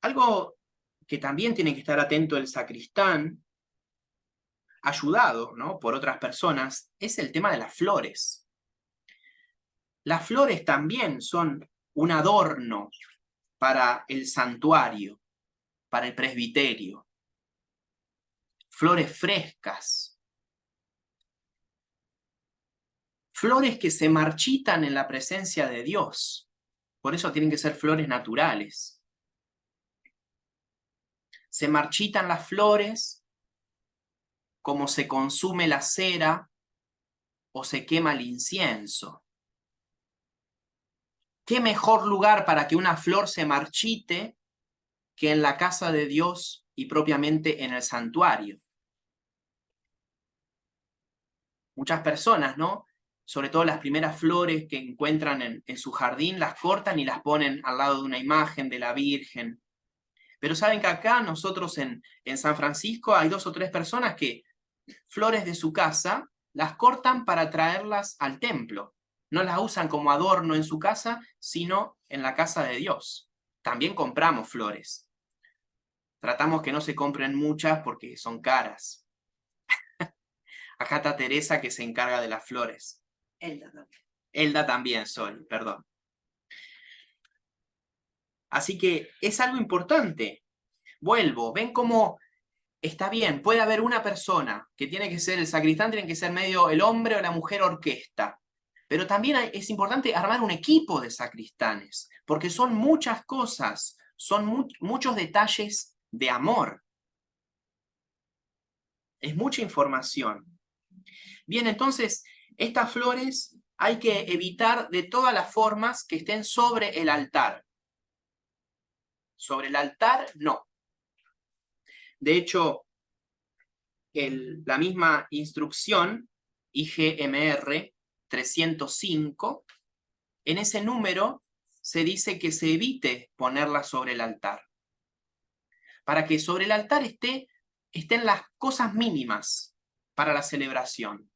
Algo que también tiene que estar atento el sacristán, ayudado, ¿no?, por otras personas, es el tema de las flores. Las flores también son un adorno para el santuario, para el presbiterio. Flores frescas. Flores que se marchitan en la presencia de Dios. Por eso tienen que ser flores naturales. Se marchitan las flores como se consume la cera o se quema el incienso. ¿Qué mejor lugar para que una flor se marchite que en la casa de Dios y propiamente en el santuario? Muchas personas, ¿no?, sobre todo las primeras flores que encuentran en su jardín, las cortan y las ponen al lado de una imagen de la Virgen. Pero saben que acá nosotros en San Francisco hay 2 o 3 personas que flores de su casa las cortan para traerlas al templo. No las usan como adorno en su casa, sino en la casa de Dios. También compramos flores. Tratamos que no se compren muchas porque son caras. Acá está Teresa que se encarga de las flores. Elda también, Sol, perdón. Así que es algo importante. Vuelvo, ven cómo está bien, puede haber una persona que tiene que ser el sacristán, tiene que ser medio el hombre o la mujer orquesta. Pero también es importante armar un equipo de sacristanes, porque son muchas cosas, son muchos detalles de amor. Es mucha información. Bien, entonces, estas flores hay que evitar de todas las formas que estén sobre el altar. Sobre el altar, no. De hecho, la misma instrucción, IGMR 305, en ese número se dice que se evite ponerla sobre el altar. Para que sobre el altar estén las cosas mínimas para la celebración.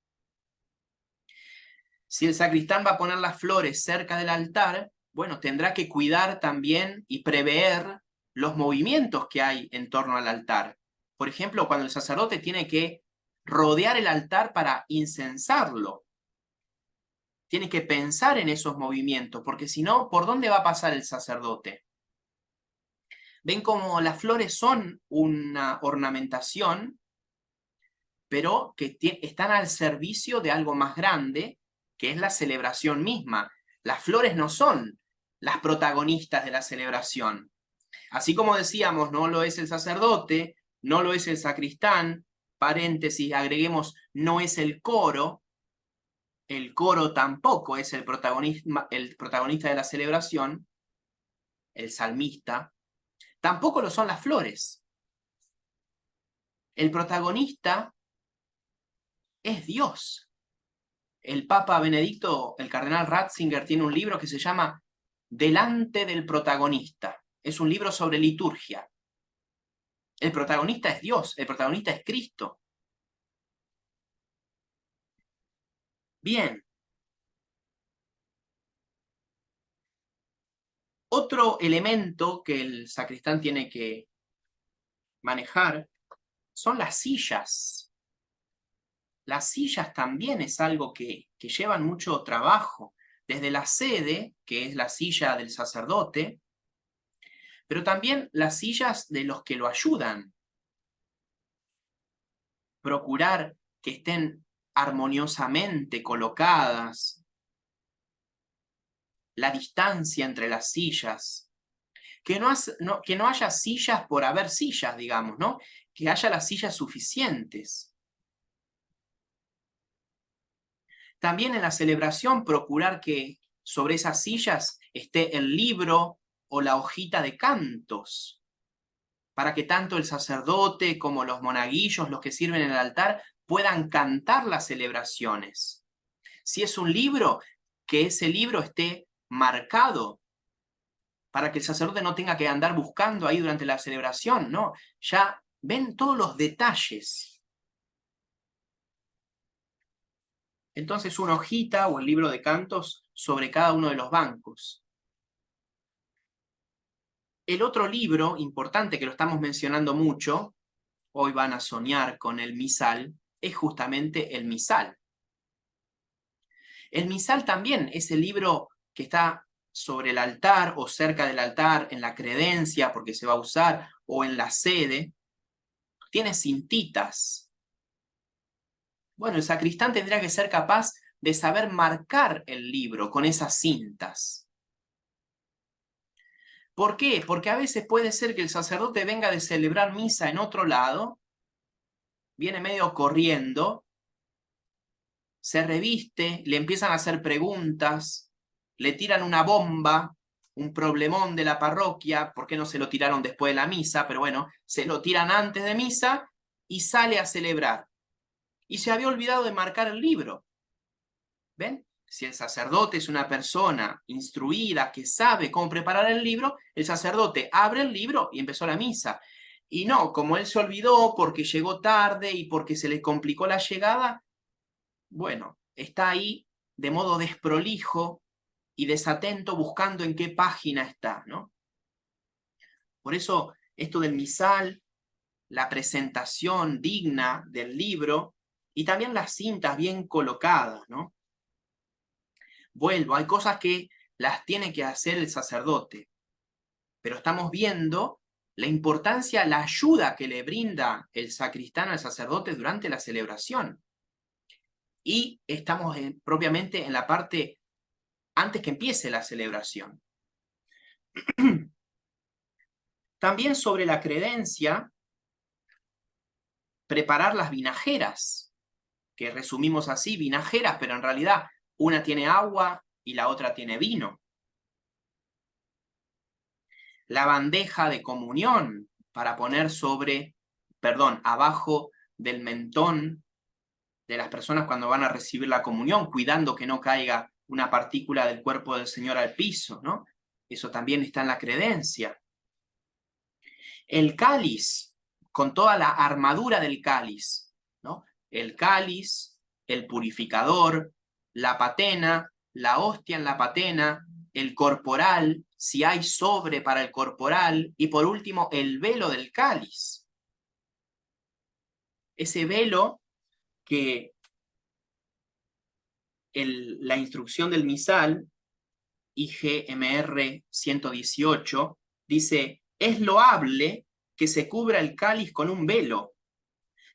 Si el sacristán va a poner las flores cerca del altar, bueno, tendrá que cuidar también y prever los movimientos que hay en torno al altar. Por ejemplo, cuando el sacerdote tiene que rodear el altar para incensarlo, tiene que pensar en esos movimientos, porque si no, ¿por dónde va a pasar el sacerdote? Ven cómo las flores son una ornamentación, pero que están al servicio de algo más grande, que es la celebración misma. Las flores no son las protagonistas de la celebración. Así como decíamos, no lo es el sacerdote, no lo es el sacristán, paréntesis, agreguemos, no es el coro tampoco es el protagonista de la celebración, el salmista, tampoco lo son las flores. El protagonista es Dios. El Papa Benedicto, el cardenal Ratzinger, tiene un libro que se llama Delante del protagonista. Es un libro sobre liturgia. El protagonista es Dios, el protagonista es Cristo. Bien. Otro elemento que el sacristán tiene que manejar son las sillas. Las sillas también es algo que llevan mucho trabajo, desde la sede, que es la silla del sacerdote, pero también las sillas de los que lo ayudan. Procurar que estén armoniosamente colocadas, la distancia entre las sillas, que no haya sillas por haber sillas, digamos, ¿no? Que haya las sillas suficientes. También en la celebración procurar que sobre esas sillas esté el libro o la hojita de cantos, para que tanto el sacerdote como los monaguillos, los que sirven en el altar, puedan cantar las celebraciones. Si es un libro, que ese libro esté marcado, para que el sacerdote no tenga que andar buscando ahí durante la celebración, ¿no? Ya ven todos los detalles. Entonces una hojita o el libro de cantos sobre cada uno de los bancos. El otro libro importante que lo estamos mencionando mucho, hoy van a soñar con el misal, es justamente el misal. El misal también es el libro que está sobre el altar o cerca del altar, en la credencia, porque se va a usar, o en la sede. Tiene cintitas. Bueno, el sacristán tendría que ser capaz de saber marcar el libro con esas cintas. ¿Por qué? Porque a veces puede ser que el sacerdote venga de celebrar misa en otro lado, viene medio corriendo, se reviste, le empiezan a hacer preguntas, le tiran una bomba, un problemón de la parroquia, ¿por qué no se lo tiraron después de la misa? Pero bueno, se lo tiran antes de misa y sale a celebrar. Y se había olvidado de marcar el libro. ¿Ven? Si el sacerdote es una persona instruida, que sabe cómo preparar el libro, el sacerdote abre el libro y empezó la misa. Y no, como él se olvidó porque llegó tarde y porque se le complicó la llegada, bueno, está ahí de modo desprolijo y desatento buscando en qué página está, ¿no? Por eso, esto del misal, la presentación digna del libro y también las cintas bien colocadas, ¿no? Vuelvo, hay cosas que las tiene que hacer el sacerdote, pero estamos viendo la importancia, la ayuda que le brinda el sacristán al sacerdote durante la celebración. Y estamos propiamente en la parte antes que empiece la celebración. También sobre la credencia, preparar las vinajeras, que resumimos así, vinajeras, pero en realidad una tiene agua y la otra tiene vino. La bandeja de comunión para poner abajo del mentón de las personas cuando van a recibir la comunión, cuidando que no caiga una partícula del cuerpo del Señor al piso, ¿no? Eso también está en la credencia. El cáliz, con toda la armadura del cáliz, ¿no? El cáliz, el purificador, la patena, la hostia en la patena, el corporal, si hay sobre para el corporal, y por último el velo del cáliz. Ese velo que la instrucción del misal, IGMR 118, dice, es loable que se cubra el cáliz con un velo,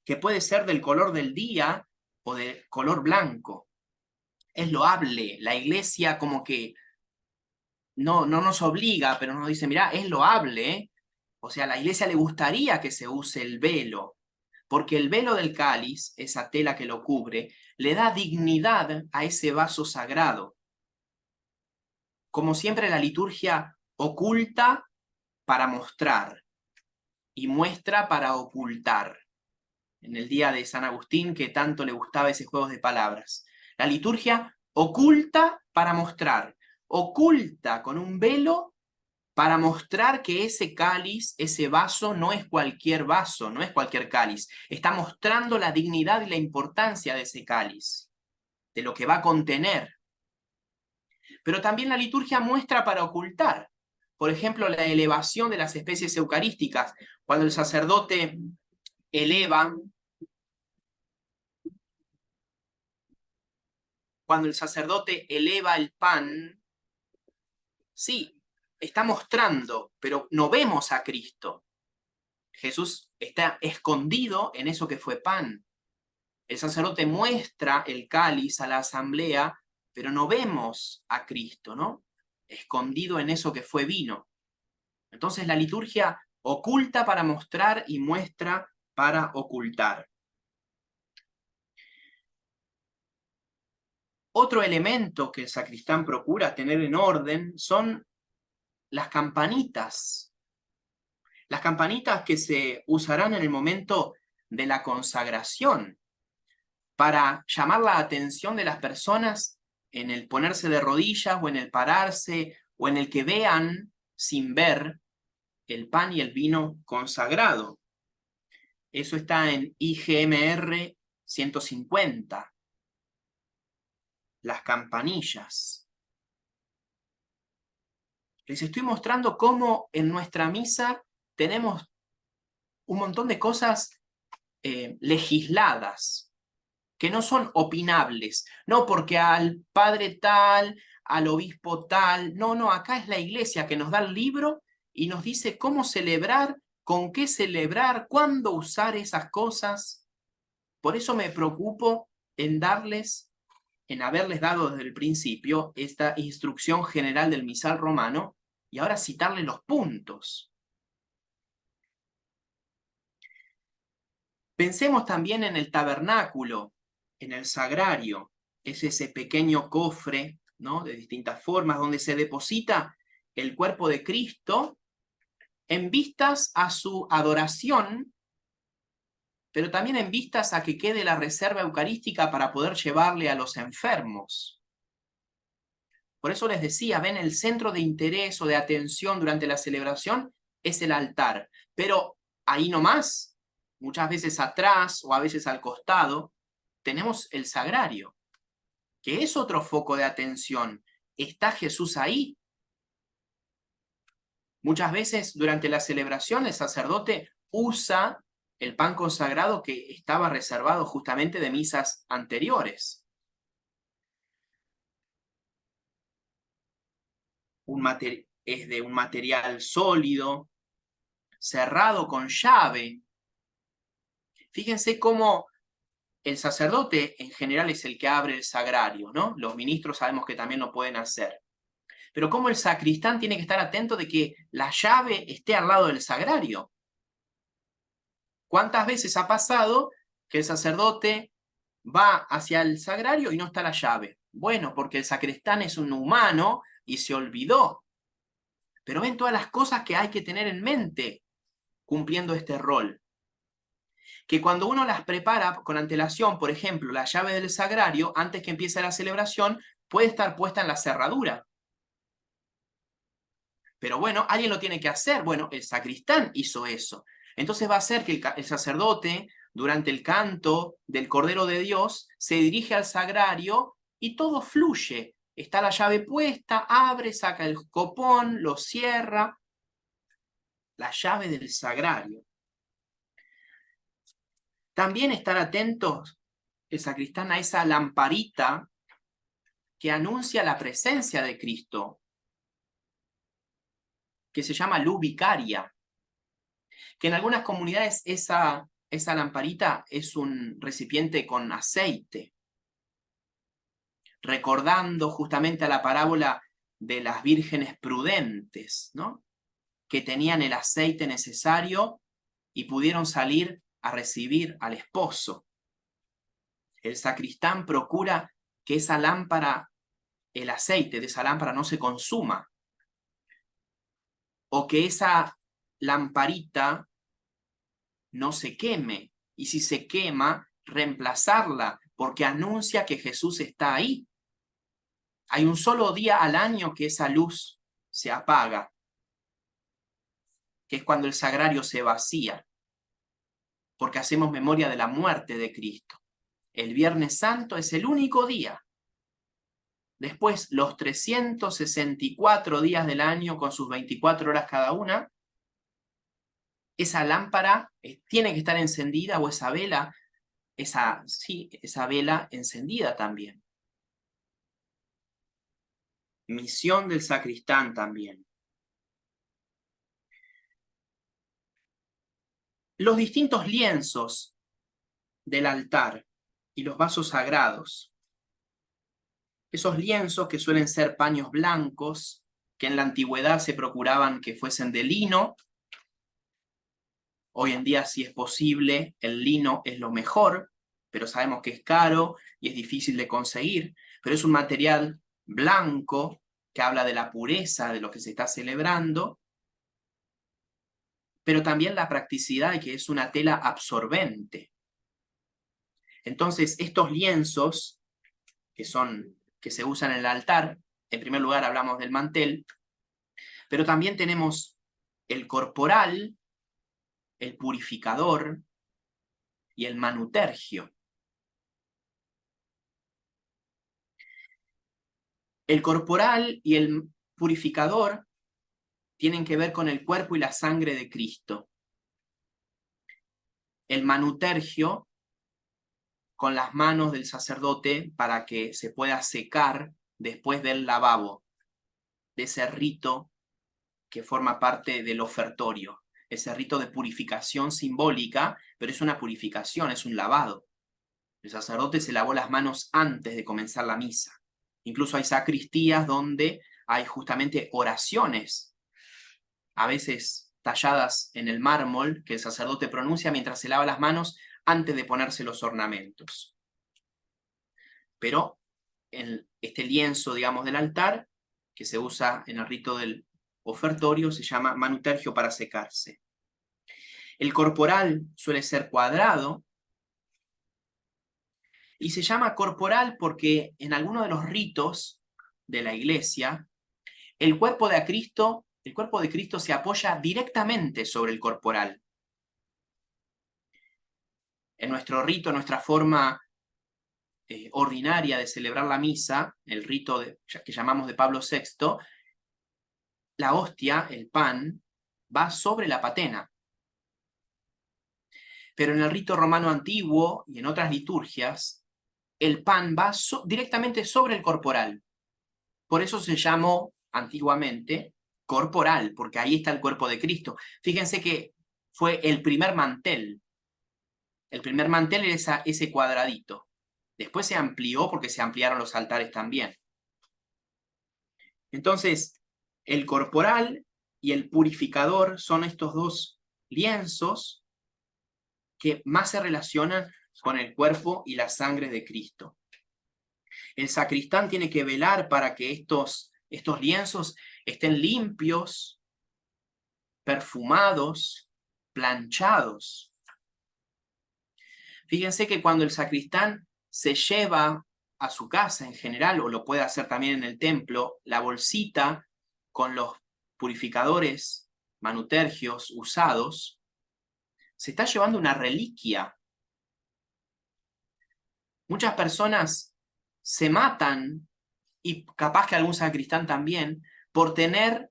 que puede ser del color del día o de color blanco. Es loable. La iglesia como que no nos obliga, pero nos dice, mirá, es loable, ¿eh? O sea, a la iglesia le gustaría que se use el velo, porque el velo del cáliz, esa tela que lo cubre, le da dignidad a ese vaso sagrado. Como siempre, la liturgia oculta para mostrar y muestra para ocultar. En el día de San Agustín, que tanto le gustaba ese juego de palabras. La liturgia oculta para mostrar, oculta con un velo para mostrar que ese cáliz, ese vaso, no es cualquier vaso, no es cualquier cáliz. Está mostrando la dignidad y la importancia de ese cáliz, de lo que va a contener. Pero también la liturgia muestra para ocultar. Por ejemplo, la elevación de las especies eucarísticas. Cuando el sacerdote eleva, el pan, sí, está mostrando, pero no vemos a Cristo. Jesús está escondido en eso que fue pan. El sacerdote muestra el cáliz a la asamblea, pero no vemos a Cristo, ¿no? Escondido en eso que fue vino. Entonces la liturgia oculta para mostrar y muestra para ocultar. Otro elemento que el sacristán procura tener en orden son las campanitas. Las campanitas que se usarán en el momento de la consagración para llamar la atención de las personas en el ponerse de rodillas o en el pararse o en el que vean sin ver el pan y el vino consagrado. Eso está en IGMR 150. Las campanillas. Les estoy mostrando cómo en nuestra misa tenemos un montón de cosas legisladas, que no son opinables, no porque al padre tal, al obispo tal, no, acá es la iglesia que nos da el libro y nos dice cómo celebrar, con qué celebrar, cuándo usar esas cosas. Por eso me preocupo en haberles dado desde el principio esta instrucción general del misal romano y ahora citarle los puntos. Pensemos también en el tabernáculo, en el sagrario. Es ese pequeño cofre, ¿no?, de distintas formas donde se deposita el cuerpo de Cristo en vistas a su adoración, pero también en vistas a que quede la reserva eucarística para poder llevarle a los enfermos. Por eso les decía, ven, el centro de interés o de atención durante la celebración es el altar, pero ahí nomás, muchas veces atrás o a veces al costado, tenemos el sagrario, que es otro foco de atención. ¿Está Jesús ahí? Muchas veces durante la celebración el sacerdote usa el pan consagrado que estaba reservado justamente de misas anteriores. Es de un material sólido, cerrado con llave. Fíjense cómo el sacerdote en general es el que abre el sagrario, ¿no? Los ministros sabemos que también lo pueden hacer. Pero cómo el sacristán tiene que estar atento de que la llave esté al lado del sagrario. ¿Cuántas veces ha pasado que el sacerdote va hacia el sagrario y no está la llave? Bueno, porque el sacristán es un humano y se olvidó. Pero ven todas las cosas que hay que tener en mente cumpliendo este rol. Que cuando uno las prepara con antelación, por ejemplo, la llave del sagrario, antes que empiece la celebración, puede estar puesta en la cerradura. Pero bueno, alguien lo tiene que hacer. Bueno, el sacristán hizo eso. Entonces va a ser que el sacerdote, durante el canto del Cordero de Dios, se dirige al sagrario y todo fluye. Está la llave puesta, abre, saca el copón, lo cierra. La llave del sagrario. También estar atentos, el sacristán, a esa lamparita que anuncia la presencia de Cristo, que se llama luz vicaria, que en algunas comunidades esa lamparita es un recipiente con aceite, recordando justamente a la parábola de las vírgenes prudentes, ¿no?, que tenían el aceite necesario y pudieron salir a recibir al esposo. El sacristán procura que esa lámpara, el aceite de esa lámpara no se consuma, o que esa lamparita no se queme, y si se quema, reemplazarla, porque anuncia que Jesús está ahí. Hay un solo día al año que esa luz se apaga, que es cuando el sagrario se vacía, porque hacemos memoria de la muerte de Cristo. El Viernes Santo es el único día. Después, los 364 días del año, con sus 24 horas cada una, esa lámpara tiene que estar encendida, o esa vela, esa vela encendida también. Misión del sacristán también. Los distintos lienzos del altar y los vasos sagrados. Esos lienzos que suelen ser paños blancos, que en la antigüedad se procuraban que fuesen de lino. Hoy en día, si es posible, el lino es lo mejor, pero sabemos que es caro y es difícil de conseguir. Pero es un material blanco que habla de la pureza de lo que se está celebrando, pero también la practicidad de que es una tela absorbente. Entonces, estos lienzos que se usan en el altar, en primer lugar hablamos del mantel, pero también tenemos el corporal, el purificador y el manutergio. El corporal y el purificador tienen que ver con el cuerpo y la sangre de Cristo. El manutergio, con las manos del sacerdote para que se pueda secar después del lavabo, de ese rito que forma parte del ofertorio, ese rito de purificación simbólica, pero es una purificación, es un lavado. El sacerdote se lavó las manos antes de comenzar la misa. Incluso hay sacristías donde hay justamente oraciones, a veces talladas en el mármol, que el sacerdote pronuncia mientras se lava las manos antes de ponerse los ornamentos. Pero en este lienzo, digamos, del altar, que se usa en el rito del ofertorio, se llama manutergio para secarse. El corporal suele ser cuadrado, y se llama corporal porque en algunos de los ritos de la iglesia, el cuerpo de Cristo se apoya directamente sobre el corporal. En nuestro rito, nuestra forma ordinaria de celebrar la misa, el rito que llamamos de Pablo VI, la hostia, el pan, va sobre la patena. Pero en el rito romano antiguo y en otras liturgias, el pan va directamente sobre el corporal. Por eso se llamó antiguamente corporal, porque ahí está el cuerpo de Cristo. Fíjense que fue el primer mantel. El primer mantel era ese cuadradito. Después se amplió porque se ampliaron los altares también. Entonces, el corporal y el purificador son estos dos lienzos que más se relacionan con el cuerpo y la sangre de Cristo. El sacristán tiene que velar para que estos lienzos estén limpios, perfumados, planchados. Fíjense que cuando el sacristán se lleva a su casa en general, o lo puede hacer también en el templo, la bolsita con los purificadores manutergios usados, se está llevando una reliquia. Muchas personas se matan, y capaz que algún sacristán también, por tener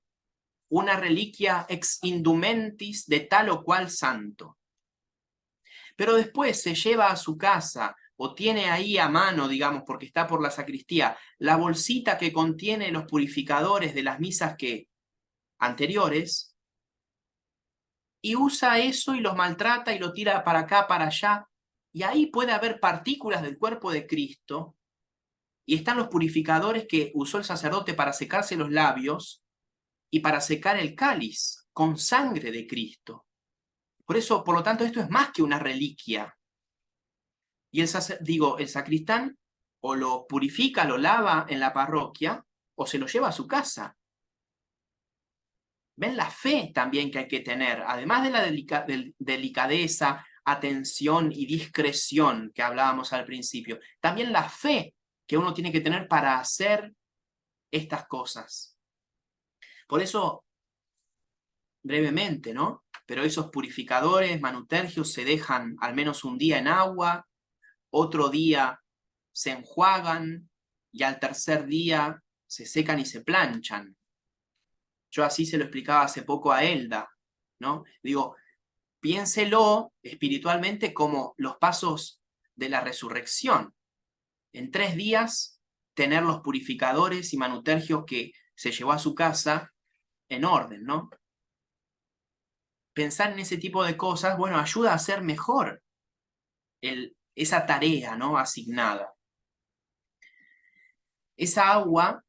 una reliquia ex indumentis de tal o cual santo. Pero después se lleva a su casa o tiene ahí a mano, digamos, porque está por la sacristía, la bolsita que contiene los purificadores de las misas anteriores, y usa eso y los maltrata y lo tira para acá, para allá, y ahí puede haber partículas del cuerpo de Cristo, y están los purificadores que usó el sacerdote para secarse los labios y para secar el cáliz con sangre de Cristo. Por eso, por lo tanto, esto es más que una reliquia. Y el sacristán o lo purifica, lo lava en la parroquia, o se lo lleva a su casa. Ven la fe también que hay que tener, además de la delicadeza, atención y discreción que hablábamos al principio, también la fe que uno tiene que tener para hacer estas cosas. Por eso brevemente, ¿no? Pero esos purificadores, manutergios, se dejan al menos un día en agua, otro día se enjuagan y al tercer día se secan y se planchan. Yo así se lo explicaba hace poco a Elda, ¿no? Digo, piénselo espiritualmente como los pasos de la resurrección. En 3 días, tener los purificadores y manutergios que se llevó a su casa en orden, ¿no? Pensar en ese tipo de cosas, bueno, ayuda a hacer mejor esa tarea, ¿no? Asignada. Esa agua,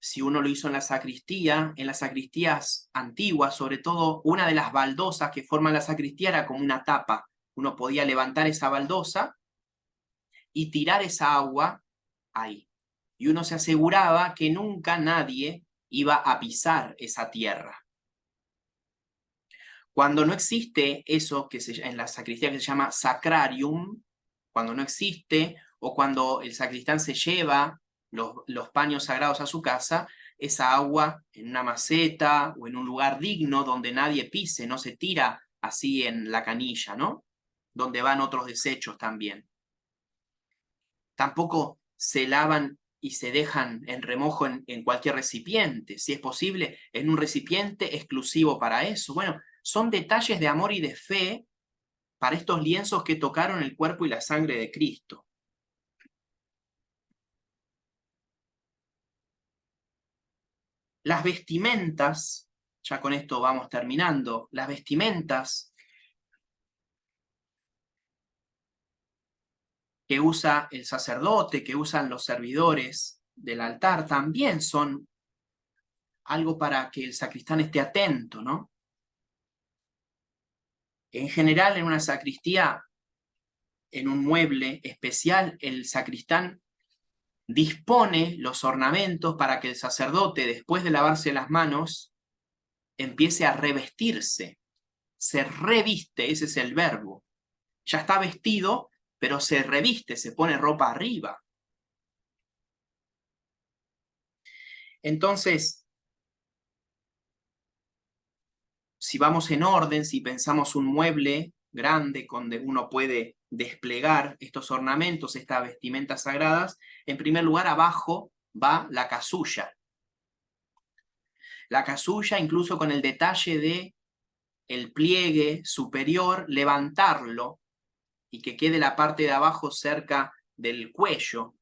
si uno lo hizo en las sacristías antiguas, sobre todo, una de las baldosas que forman la sacristía era como una tapa. Uno podía levantar esa baldosa y tirar esa agua ahí. Y uno se aseguraba que nunca nadie iba a pisar esa tierra. Cuando no existe eso que en la sacristía que se llama sacrarium, cuando no existe, o cuando el sacristán se lleva los paños sagrados a su casa, esa agua en una maceta o en un lugar digno donde nadie pise, no se tira así en la canilla, ¿no? Donde van otros desechos también. Tampoco se lavan y se dejan en remojo en cualquier recipiente, si es posible, en un recipiente exclusivo para eso. Bueno, son detalles de amor y de fe para estos lienzos que tocaron el cuerpo y la sangre de Cristo. Las vestimentas, ya con esto vamos terminando, las vestimentas que usa el sacerdote, que usan los servidores del altar, también son algo para que el sacristán esté atento, ¿no? En general, en una sacristía, en un mueble especial, el sacristán dispone los ornamentos para que el sacerdote, después de lavarse las manos, empiece a revestirse. Se reviste, ese es el verbo. Ya está vestido, pero se reviste, se pone ropa arriba. Entonces, si vamos en orden, si pensamos un mueble grande donde uno puede desplegar estos ornamentos, estas vestimentas sagradas, en primer lugar abajo va la casulla. La casulla, incluso con el detalle de el pliegue superior, levantarlo y que quede la parte de abajo cerca del cuello,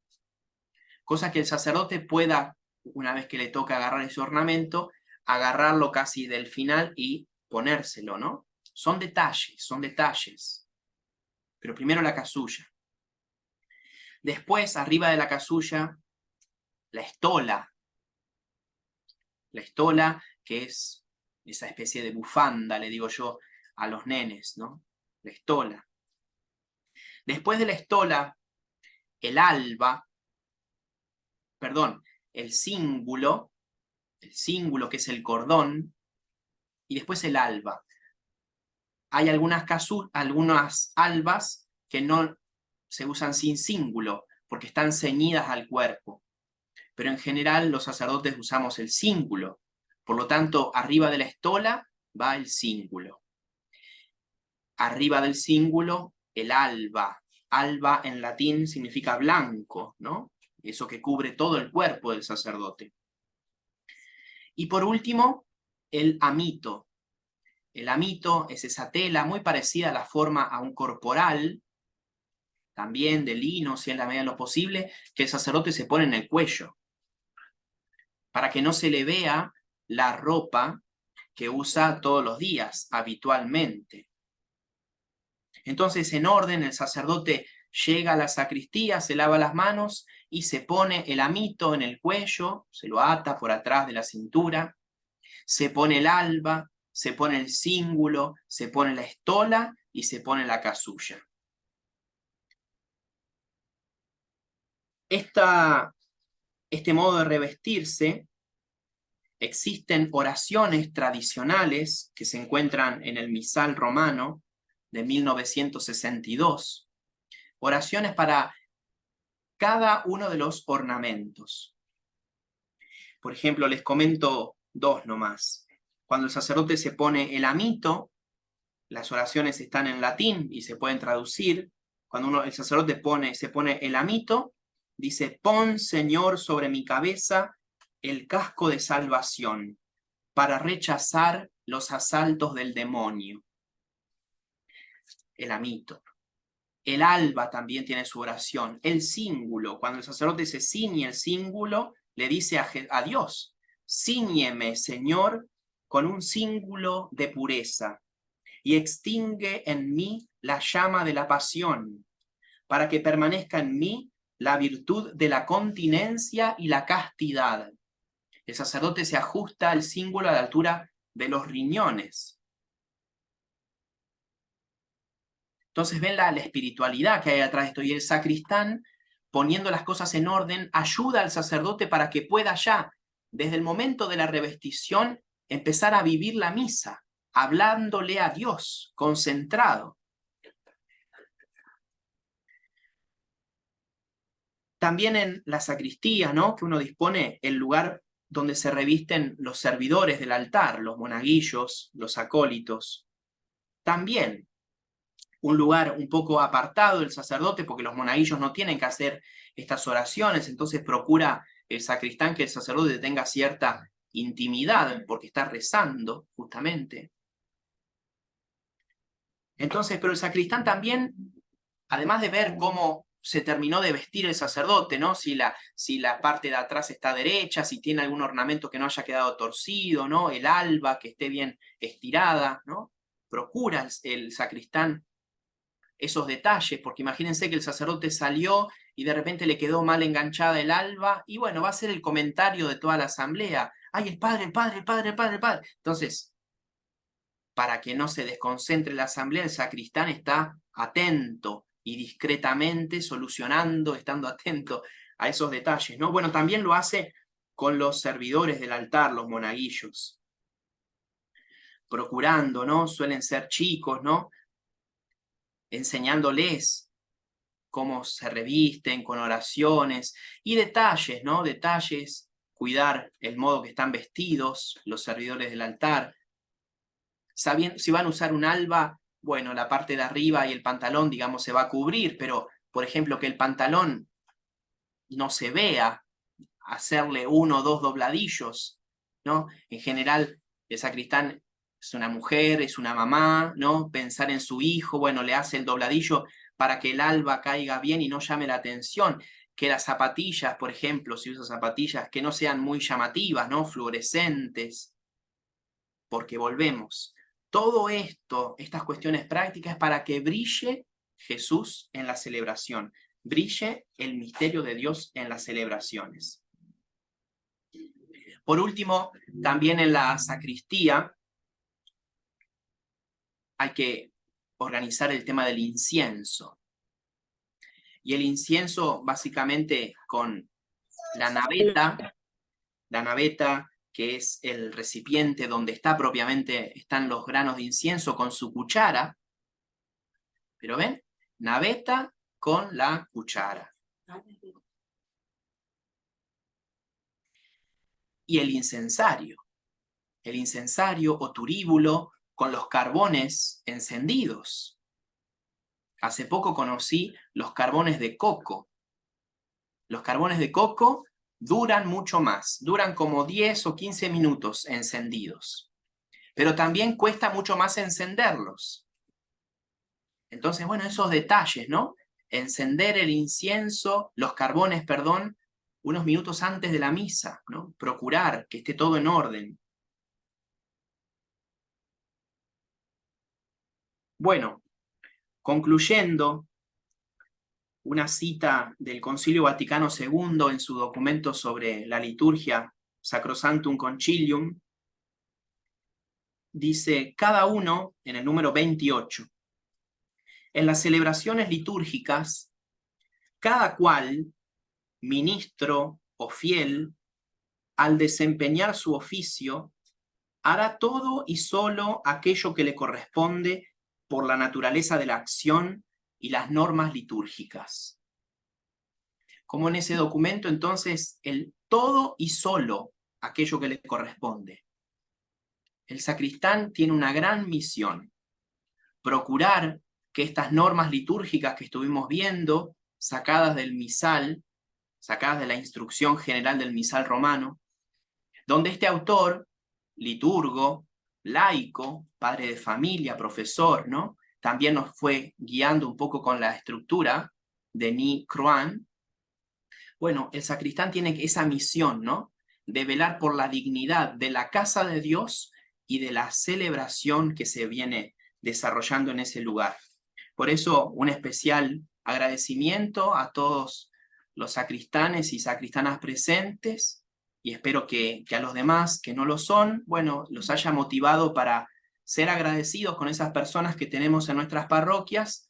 cosa que el sacerdote pueda, una vez que le toca agarrar ese ornamento, agarrarlo casi del final y ponérselo, ¿no? Son detalles. Pero primero la casulla. Después, arriba de la casulla, la estola. La estola, que es esa especie de bufanda, le digo yo a los nenes, ¿no? La estola. Después de la estola, el alba, perdón, el cíngulo que es el cordón, y después el alba. Hay algunas albas que no se usan sin cíngulo, porque están ceñidas al cuerpo. Pero en general los sacerdotes usamos el cíngulo. Por lo tanto, arriba de la estola va el cíngulo. Arriba del cíngulo, el alba. Alba en latín significa blanco, ¿no? Eso que cubre todo el cuerpo del sacerdote. Y por último, el amito. El amito es esa tela muy parecida a la forma a un corporal, también de lino, si en la medida de lo posible, que el sacerdote se pone en el cuello, para que no se le vea la ropa que usa todos los días, habitualmente. Entonces, en orden, el sacerdote llega a la sacristía, se lava las manos y se pone el amito en el cuello, se lo ata por atrás de la cintura, se pone el alba, se pone el cíngulo, se pone la estola y se pone la casulla. Este modo de revestirse, existen oraciones tradicionales que se encuentran en el Misal Romano de 1962, oraciones para cada uno de los ornamentos. Por ejemplo, les comento 2 nomás. Cuando el sacerdote se pone el amito, las oraciones están en latín y se pueden traducir. Cuando el sacerdote se pone el amito, dice: pon, Señor, sobre mi cabeza el casco de salvación para rechazar los asaltos del demonio. El amito. El alba también tiene su oración. El cíngulo, cuando el sacerdote se ciñe el cíngulo, le dice a Dios: cíñeme, Señor, con un cíngulo de pureza y extingue en mí la llama de la pasión, para que permanezca en mí la virtud de la continencia y la castidad. El sacerdote se ajusta el cíngulo a la altura de los riñones. Entonces ven la espiritualidad que hay atrás de esto. Y el sacristán, poniendo las cosas en orden, ayuda al sacerdote para que pueda ya, desde el momento de la revestición, empezar a vivir la misa, hablándole a Dios, concentrado. También en la sacristía, ¿no?, que uno dispone el lugar donde se revisten los servidores del altar, los monaguillos, los acólitos. También un lugar un poco apartado del sacerdote, porque los monaguillos no tienen que hacer estas oraciones, entonces procura el sacristán que el sacerdote tenga cierta intimidad, porque está rezando, justamente. Entonces, pero el sacristán también, además de ver cómo se terminó de vestir el sacerdote, ¿no?, si la parte de atrás está derecha, si tiene algún ornamento que no haya quedado torcido, ¿no?, el alba que esté bien estirada, ¿no? Procura el sacristán esos detalles, porque imagínense que el sacerdote salió y de repente le quedó mal enganchada el alba, y bueno, va a ser el comentario de toda la asamblea: ¡ay, el padre, el padre, el padre, el padre, el padre! Entonces, para que no se desconcentre la asamblea, el sacristán está atento y discretamente solucionando, estando atento a esos detalles, ¿no? Bueno, también lo hace con los servidores del altar, los monaguillos, procurando, ¿no? Suelen ser chicos, ¿no?, enseñándoles cómo se revisten, con oraciones y detalles, ¿no? Detalles, cuidar el modo que están vestidos los servidores del altar. Sabiendo, si van a usar un alba, bueno, la parte de arriba y el pantalón, digamos, se va a cubrir, pero, por ejemplo, que el pantalón no se vea, hacerle 1 o 2 dobladillos, ¿no? En general, el sacristán es una mujer, es una mamá, ¿no? Pensar en su hijo, bueno, le hace el dobladillo para que el alba caiga bien y no llame la atención. Que las zapatillas, por ejemplo, si usa zapatillas, que no sean muy llamativas, ¿no?, fluorescentes, porque volvemos. Todo esto, estas cuestiones prácticas, es para que brille Jesús en la celebración, brille el misterio de Dios en las celebraciones. Por último, también en la sacristía hay que organizar el tema del incienso. Y el incienso, básicamente, con la naveta, que es el recipiente donde están los granos de incienso, con su cuchara. Pero ven, naveta con la cuchara. Y el incensario o turíbulo con los carbones encendidos. Hace poco conocí los carbones de coco. Los carbones de coco duran mucho más, duran como 10 o 15 minutos encendidos, pero también cuesta mucho más encenderlos. Entonces, bueno, esos detalles, ¿no? Encender el incienso, los carbones, perdón, unos minutos antes de la misa, ¿no? Procurar que esté todo en orden. Bueno, concluyendo, una cita del Concilio Vaticano II en su documento sobre la liturgia, Sacrosanctum Concilium, dice: cada uno, en el número 28, en las celebraciones litúrgicas, cada cual, ministro o fiel, al desempeñar su oficio, hará todo y solo aquello que le corresponde por la naturaleza de la acción y las normas litúrgicas. Como en ese documento, entonces, el todo y solo aquello que le corresponde. el sacristán tiene una gran misión: procurar que estas normas litúrgicas que estuvimos viendo, sacadas del misal, sacadas de la instrucción general del misal romano, donde este autor, liturgo, laico, padre de familia, profesor, ¿no?, también nos fue guiando un poco con la estructura de Denis Croix. Bueno, el sacristán tiene esa misión, ¿no?, de velar por la dignidad de la casa de Dios y de la celebración que se viene desarrollando en ese lugar. Por eso, un especial agradecimiento a todos los sacristanes y sacristanas presentes, y espero que a los demás que no lo son, bueno, los haya motivado para ser agradecidos con esas personas que tenemos en nuestras parroquias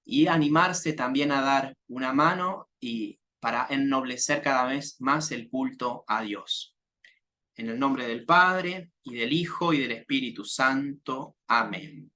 y animarse también a dar una mano y para ennoblecer cada vez más el culto a Dios. En el nombre del Padre, y del Hijo, y del Espíritu Santo. Amén.